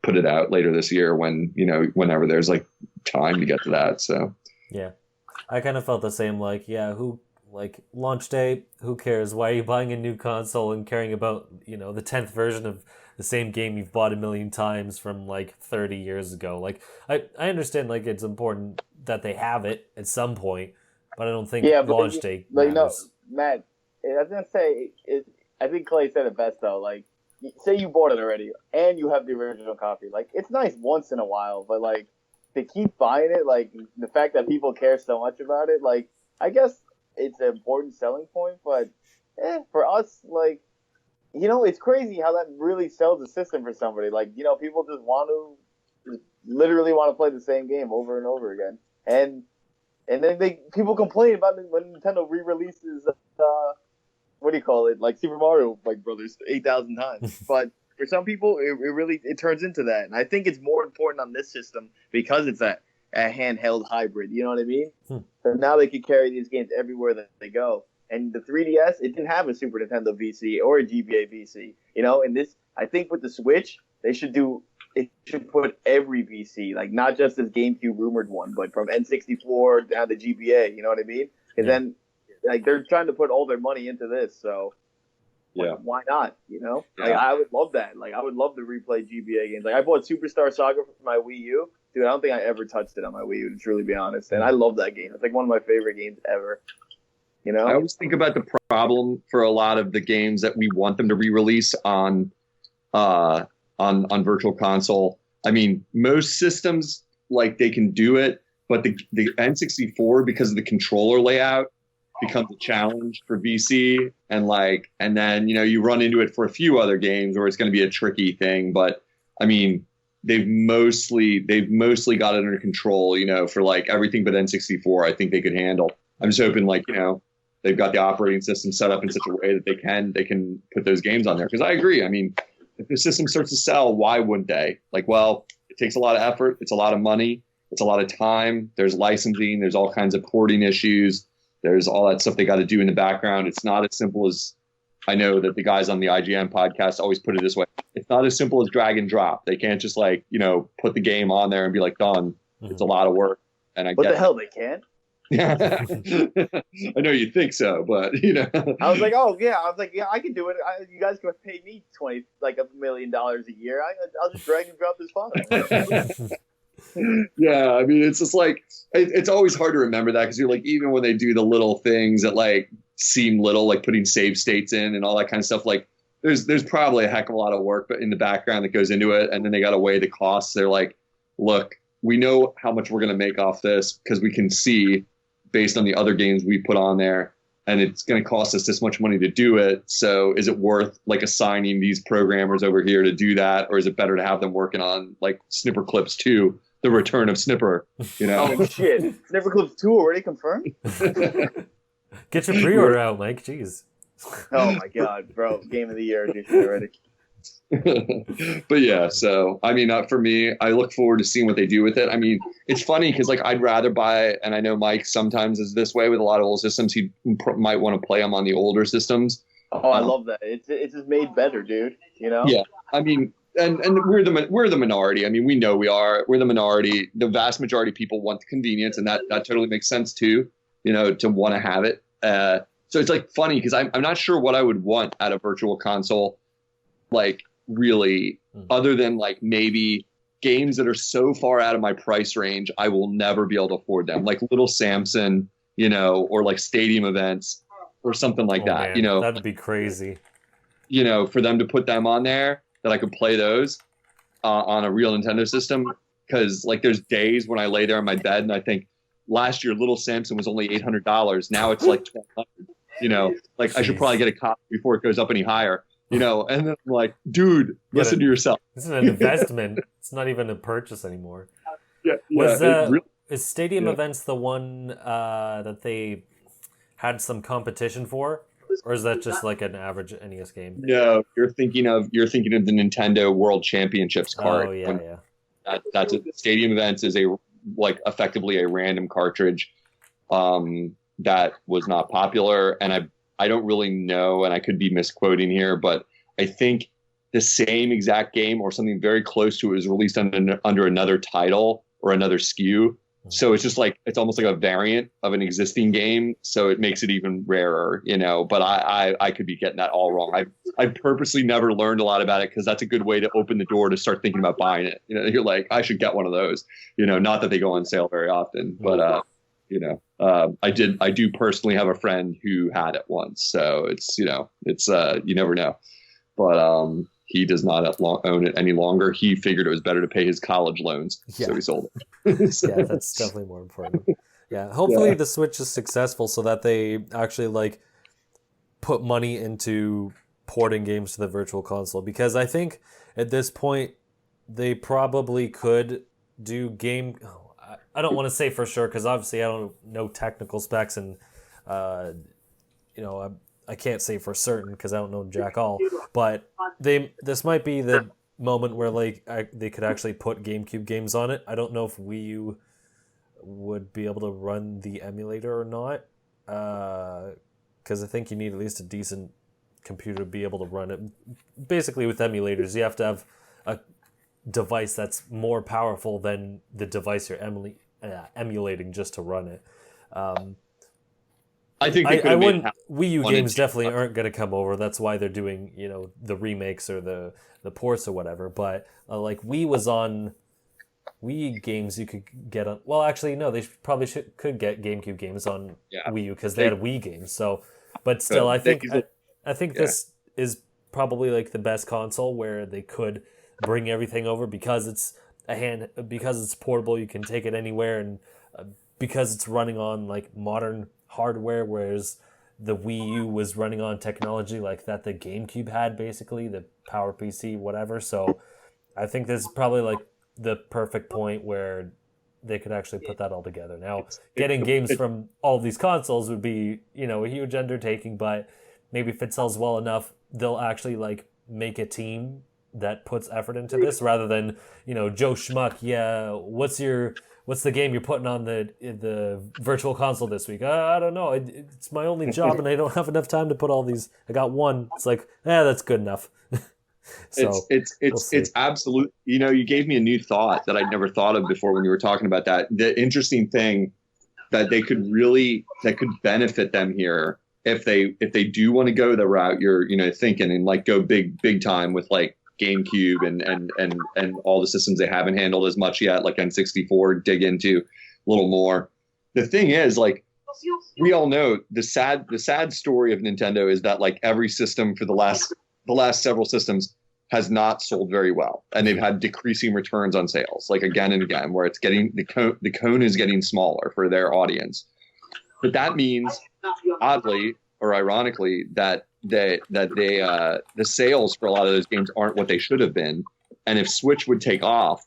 Put it out later this year when, you know, whenever there's like time to get to that. So yeah, I kind of felt the same. Like, yeah, launch day, who cares? Why are you buying a new console and caring about, you know, the 10th version of the same game you've bought a million times from like 30 years ago? Like, I understand, like, it's important that they have it at some point, but I don't think launch day matters. No, Matt, I was gonna say, I think Clay said it best though. Like, say you bought it already and you have the original copy. Like, it's nice once in a while, but like, to keep buying it, like, the fact that people care so much about it, like, I guess it's an important selling point, but for us, like, you know, it's crazy how that really sells the system for somebody. Like, you know, people just literally want to play the same game over and over again. And then people complain about it when Nintendo re-releases, what do you call it? Like Super Mario Brothers 8,000 times. But for some people, it turns into that. And I think it's more important on this system because it's a handheld hybrid. You know what I mean? So now they can carry these games everywhere that they go. And the 3DS, it didn't have a Super Nintendo VC or a GBA VC, you know. And this, I think, with the Switch, it should put every VC, like not just this GameCube rumored one, but from N64 down to GBA. You know what I mean? And then, like, they're trying to put all their money into this, so yeah, why not? You know, like, I would love that. Like, I would love to replay GBA games. Like, I bought Superstar Saga for my Wii U. Dude, I don't think I ever touched it on my Wii U, to truly be honest. And I love that game. It's like one of my favorite games ever. You know? I always think about the problem for a lot of the games that we want them to re-release on Virtual Console. I mean, most systems, like, they can do it, but the N64, because of the controller layout, becomes a challenge for VC, and then, you know, you run into it for a few other games where it's going to be a tricky thing. But I mean, they've mostly got it under control, you know, for like everything but N64. I think they could handle. I'm just hoping, like, you know, they've got the operating system set up in such a way that they can put those games on there. Because I agree. I mean, if the system starts to sell, why wouldn't they? Like, well, it takes a lot of effort. It's a lot of money. It's a lot of time. There's licensing. There's all kinds of porting issues. There's all that stuff they got to do in the background. It's not as simple as, I know that the guys on the IGN podcast always put it this way. It's not as simple as drag and drop. They can't just, like, you know, put the game on there and be like, done. It's a lot of work. And I what get the hell, they can't? I know you think so, but, you know. I was like, yeah, I can do it. You guys can pay me $1 million a year. I'll just drag and drop this file. Yeah, I mean, it's just like, it's always hard to remember that, because you're like, even when they do the little things that, like, seem little, like putting save states in and all that kind of stuff, like, there's probably a heck of a lot of work but in the background that goes into it, and then they got to weigh the costs. They're like, look, we know how much we're going to make off this because we can see based on the other games we put on there, and it's going to cost us this much money to do it. So is it worth, like, assigning these programmers over here to do that, or is it better to have them working on, like, Snipper Clips 2 the return of Snipper. You know. Oh shit! Snipper Clips 2 already confirmed? Get your pre-order out, Mike. Jeez. Oh my god, bro! Game of the year edition already. But yeah, so I mean, for me, I look forward to seeing what they do with it. I mean, it's funny because like I'd rather buy, and I know Mike sometimes is this way with a lot of old systems. He might want to play them on the older systems. Oh, I love that. It's just made better, dude. You know? Yeah, I mean, and we're the minority. I mean, we know we're the minority. The vast majority of people want the convenience, and that totally makes sense too. You know, to want to have it. So it's like funny because I'm not sure what I would want at a virtual console, like really, other than like maybe games that are so far out of my price range, I will never be able to afford them. Like Little Samson, you know, or like stadium events or something like that. Man, you know, that'd be crazy. You know, for them to put them on there that I could play those on a real Nintendo system. Because like there's days when I lay there on my bed and I think last year Little Samson was only $800. Now it's like $1,200. You know, like Jeez. I should probably get a copy before it goes up any higher. You know, and then I'm like, dude, listen to yourself. This is an investment. It's not even a purchase anymore. Yeah, Is Stadium Events the one that they had some competition for, or is that just like an average NES game? No, you're thinking of the Nintendo World Championships card. Oh yeah. That's Stadium Events is effectively a random cartridge that was not popular, and I don't really know, and I could be misquoting here, but I think the same exact game or something very close to it was released under another title or another SKU. So it's just like, it's almost like a variant of an existing game. So it makes it even rarer, you know, but I could be getting that all wrong. I purposely never learned a lot about it because that's a good way to open the door to start thinking about buying it. You know, you're like, I should get one of those, you know, not that they go on sale very often, but, you know, I do personally have a friend who had it once. So it's, you know, it's, you never know, but, he does not own it any longer. He figured it was better to pay his college loans, so he sold it. So. Yeah, that's definitely more important. Yeah, hopefully the Switch is successful so that they actually like put money into porting games to the Virtual Console, because I think at this point they probably could do game. I don't want to say for sure because obviously I don't know technical specs and you know I can't say for certain because I don't know jack all, but this might be the moment where like they could actually put GameCube games on it. I don't know if Wii U would be able to run the emulator or not, because I think you need at least a decent computer to be able to run it. Basically, with emulators, you have to have a device that's more powerful than the device you're emulating just to run it. I think Wii U games definitely aren't going to come over. That's why they're doing, you know, the remakes or the ports or whatever. But like Wii was on Wii games, you could get on. Well, actually, no, they probably could get GameCube games on Wii U because they had Wii games. So, but still, I think this is probably like the best console where they could bring everything over because it's because it's portable. You can take it anywhere, and because it's running on like modern hardware, whereas the Wii U was running on technology like that the GameCube had, basically the PowerPC, whatever. So I think this is probably like the perfect point where they could actually put that all together. Now, getting games from all these consoles would be, you know, a huge undertaking, but maybe if it sells well enough, they'll actually like make a team that puts effort into this rather than, you know, Joe Schmuck. Yeah, what's the game you're putting on the Virtual Console this week? I don't know. It's my only job, and I don't have enough time to put all these. I got one. It's like, that's good enough. So it's absolute. You know, you gave me a new thought that I'd never thought of before when you were talking about that. The interesting thing that that could benefit them here if they do want to go the route you're thinking and like go big time with like GameCube and all the systems they haven't handled as much yet, like N64, dig into a little more. The thing is, like, we all know the sad story of Nintendo is that like every system for the last several systems has not sold very well, and they've had decreasing returns on sales, like again and again, where it's getting the cone is getting smaller for their audience. But that means, oddly or ironically, that the sales for a lot of those games aren't what they should have been. And if Switch would take off,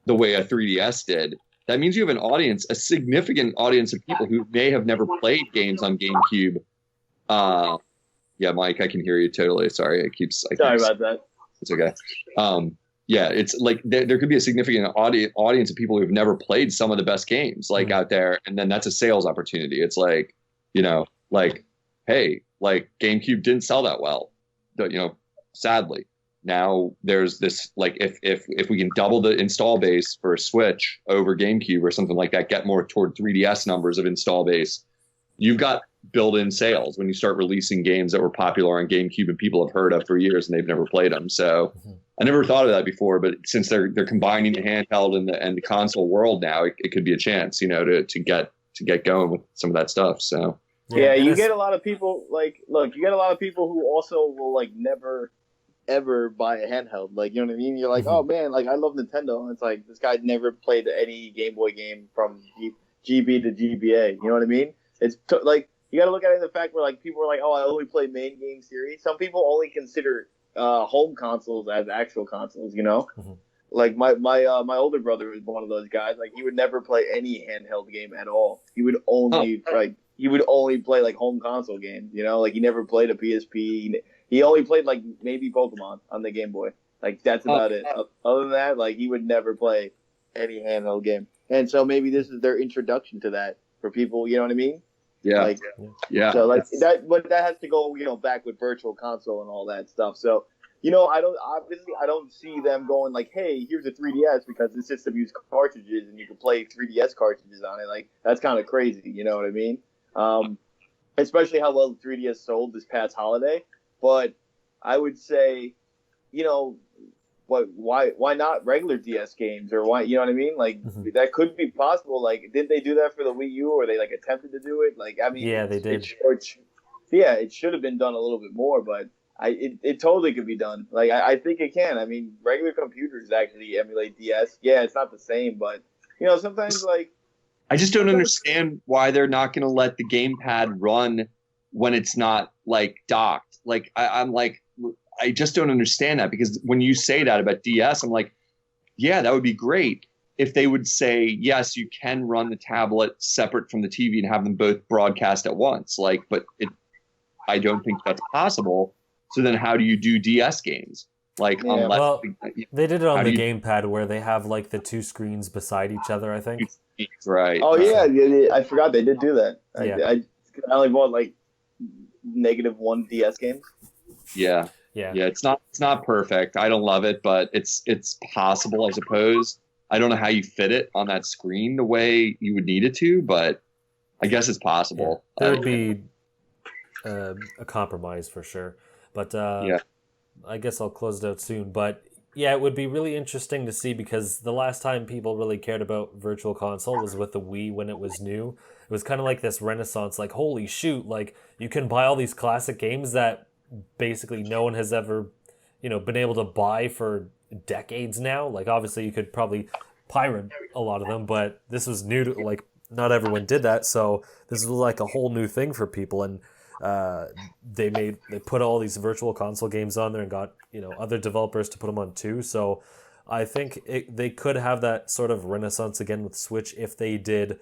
the way a 3DS did, that means you have an audience, a significant audience of people who may have never played games on GameCube. Yeah, Mike, I can hear you totally. Sorry, Sorry about that. It's okay. Yeah, it's like there could be a significant audience of people who've never played some of the best games like out there, and then that's a sales opportunity. It's like, like, hey, like GameCube didn't sell that well, sadly. Now there's this, like, if we can double the install base for a Switch over GameCube or something like that, get more toward 3DS numbers of install base, you've got built-in sales when you start releasing games that were popular on GameCube and people have heard of for years and they've never played them. So I never thought of that before, but since they're combining the handheld and the console world now, it could be a chance, to get going with some of that stuff. So yeah, you get a lot of people you get a lot of people who also will like never ever buy a handheld. Like, you know what I mean? You're like, oh man, like I love Nintendo, and it's like this guy never played any Game Boy game from GB to GBA. You know what I mean? It's like you got to look at it in the fact where like people are like, oh, I only play main game series. Some people only consider home consoles as actual consoles. Like my older brother was one of those guys. Like he would never play any handheld game at all. He would only play like home console games. Like he never played a PSP. He only played like maybe Pokemon on the Game Boy. Like that's about it. Other than that, like he would never play any handheld game. And so maybe this is their introduction to that for people. You know what I mean? Yeah. Like, yeah. So like that, but that has to go, back with Virtual Console and all that stuff. So, I don't see them going like, hey, here's a 3DS because the system uses cartridges and you can play 3DS cartridges on it. Like that's kind of crazy. You know what I mean? Especially how well the 3DS sold this past holiday. But I would say, why not regular DS games, or why, you know what I mean? Like that could be possible. Like, did they do that for the Wii U, or they like attempted to do it? Like, I mean, yeah, they did. It should have been done a little bit more, but it totally could be done. Like, I think it can. I mean, regular computers actually emulate DS. Yeah, it's not the same, but sometimes like I just don't understand why they're not going to let the gamepad run when it's not like docked. Like I'm like, I just don't understand that, because when you say that about DS, I'm like, yeah, that would be great if they would say, yes, you can run the tablet separate from the TV and have them both broadcast at once. Like, but I don't think that's possible. So then how do you do DS games? Like, well, they did it on the gamepad where they have like the two screens beside each other, I think. Right. Oh, yeah. I forgot they did do that. Yeah. I only bought like -1 DS games. Yeah. It's not perfect. I don't love it, but it's possible, I suppose. I don't know how you fit it on that screen the way you would need it to, but I guess it's possible. Yeah. There would be a compromise for sure, but I guess I'll close it out soon. But yeah, it would be really interesting to see, because the last time people really cared about Virtual Console was with the Wii when it was new. It was kind of like this renaissance, like, holy shoot, like you can buy all these classic games that basically no one has ever, been able to buy for decades now. Like, obviously you could probably pirate a lot of them, but this was new to, like, not everyone did that. So this was like a whole new thing for people. And they put all these Virtual Console games on there and got, other developers to put them on too. So I think they could have that sort of renaissance again with Switch if they did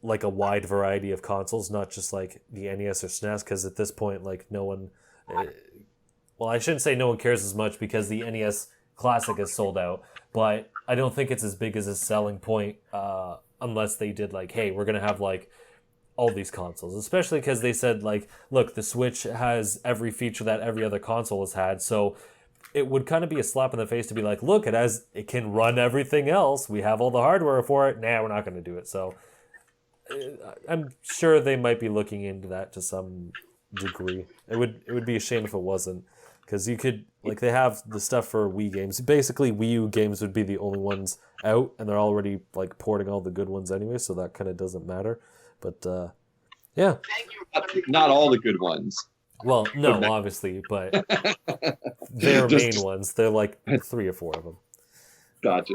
like a wide variety of consoles, not just like the NES or SNES, because at this point, like, no one, well, I shouldn't say no one cares as much, because the NES Classic is sold out, but I don't think it's as big as a selling point unless they did like, hey, we're gonna have like all these consoles, especially because they said like, look, the Switch has every feature that every other console has had, so it would kind of be a slap in the face to be like, look, it can run everything else, we have all the hardware for it, we're not going to do it. So I'm sure they might be looking into that to some degree. It would be a shame if it wasn't, because you could, like, they have the stuff for Wii games. Basically, Wii U games would be the only ones out, and they're already like porting all the good ones anyway, so that kind of doesn't matter. But yeah, not all the good ones. Well, no, obviously, but their main ones. They're like 3 or 4 of them. Gotcha.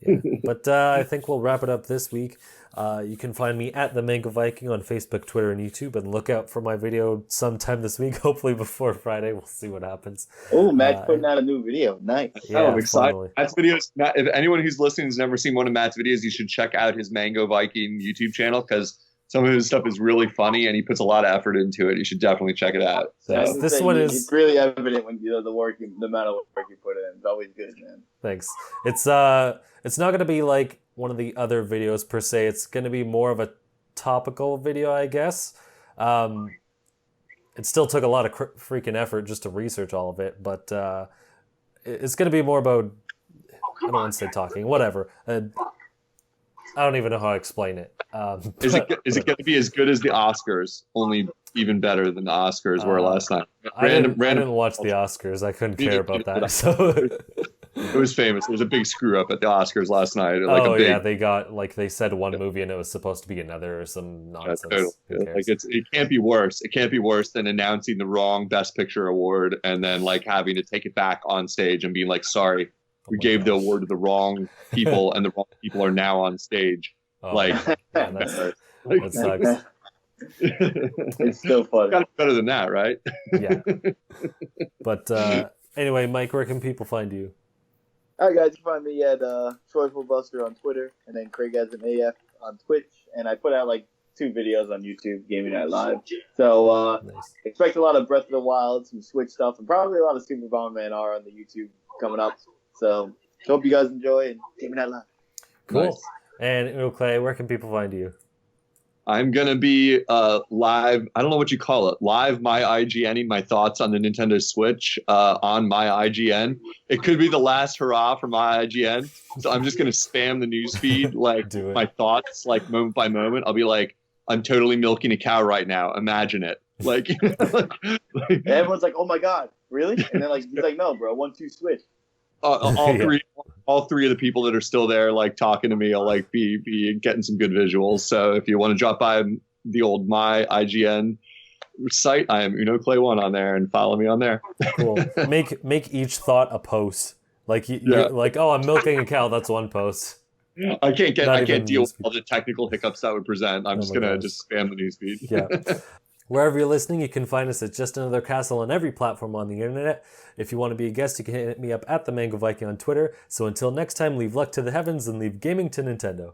Yeah. But I think we'll wrap it up this week. You can find me at the Mango Viking on Facebook, Twitter, and YouTube, and look out for my video sometime this week. Hopefully before Friday. We'll see what happens. Oh, Matt's putting out a new video. Nice. Yeah, I'm excited. finally. Matt's videos. If anyone who's listening has never seen one of Matt's videos, you should check out his Mango Viking YouTube channel because some of his stuff is really funny and he puts a lot of effort into it. You should definitely check it out. So. Yes, this one is. It's really evident when the amount of work you put in. It's always good, man. Thanks. It's not gonna be like one of the other videos per se. It's gonna be more of a topical video, I guess. It still took a lot of freaking effort just to research all of it, but it's gonna be more about. I don't want to say talking. Whatever. I don't even know how to explain it. Is it going to be as good as the Oscars? Only even better than the Oscars were last night. I didn't watch the Oscars. I couldn't care about that. So it was famous. There was a big screw up at the Oscars last night. They said one movie and it was supposed to be another or some nonsense. Yeah, totally. It can't be worse. It can't be worse than announcing the wrong Best Picture award and then like having to take it back on stage and being like, sorry. We gave the award to the wrong people, and the wrong people are now on stage. That sucks. It's still fun. Got to be better than that, right? Yeah. But anyway, Mike, where can people find you? All right, guys, you can find me at Choiceful Buster on Twitter, and then Craig as an AF on Twitch, and I put out like 2 videos on YouTube, Gaming Night Live. So Nice. expect a lot of Breath of the Wild, some Switch stuff, and probably a lot of Super Bomberman R on the YouTube coming up. So hope you guys enjoy and Gaming Night Live. Cool. Nice. And Unoclay, where can people find you? I'm going to be live, I don't know what you call it, live my IGNing my thoughts on the Nintendo Switch on my IGN. It could be the last hurrah for my IGN. So I'm just going to spam the newsfeed, like my thoughts, like moment by moment. I'll be like, I'm totally milking a cow right now. Imagine it. Like, everyone's like, oh my God, really? And then like, he's like, no, bro, 1-2 Switch. All three of the people that are still there, like talking to me, will like be getting some good visuals. So if you want to drop by the old my IGN site, I am Unoclay1 on there, and follow me on there. Cool. Make each thought a post. Like you're like, oh, I'm milking a cow. That's one post. I can't deal with all the technical hiccups that would present. I'm just gonna spam the newsfeed. Yeah. Wherever you're listening, you can find us at Just Another Castle on every platform on the internet. If you want to be a guest, you can hit me up at the Mango Viking on Twitter. So until next time, leave luck to the heavens and leave gaming to Nintendo.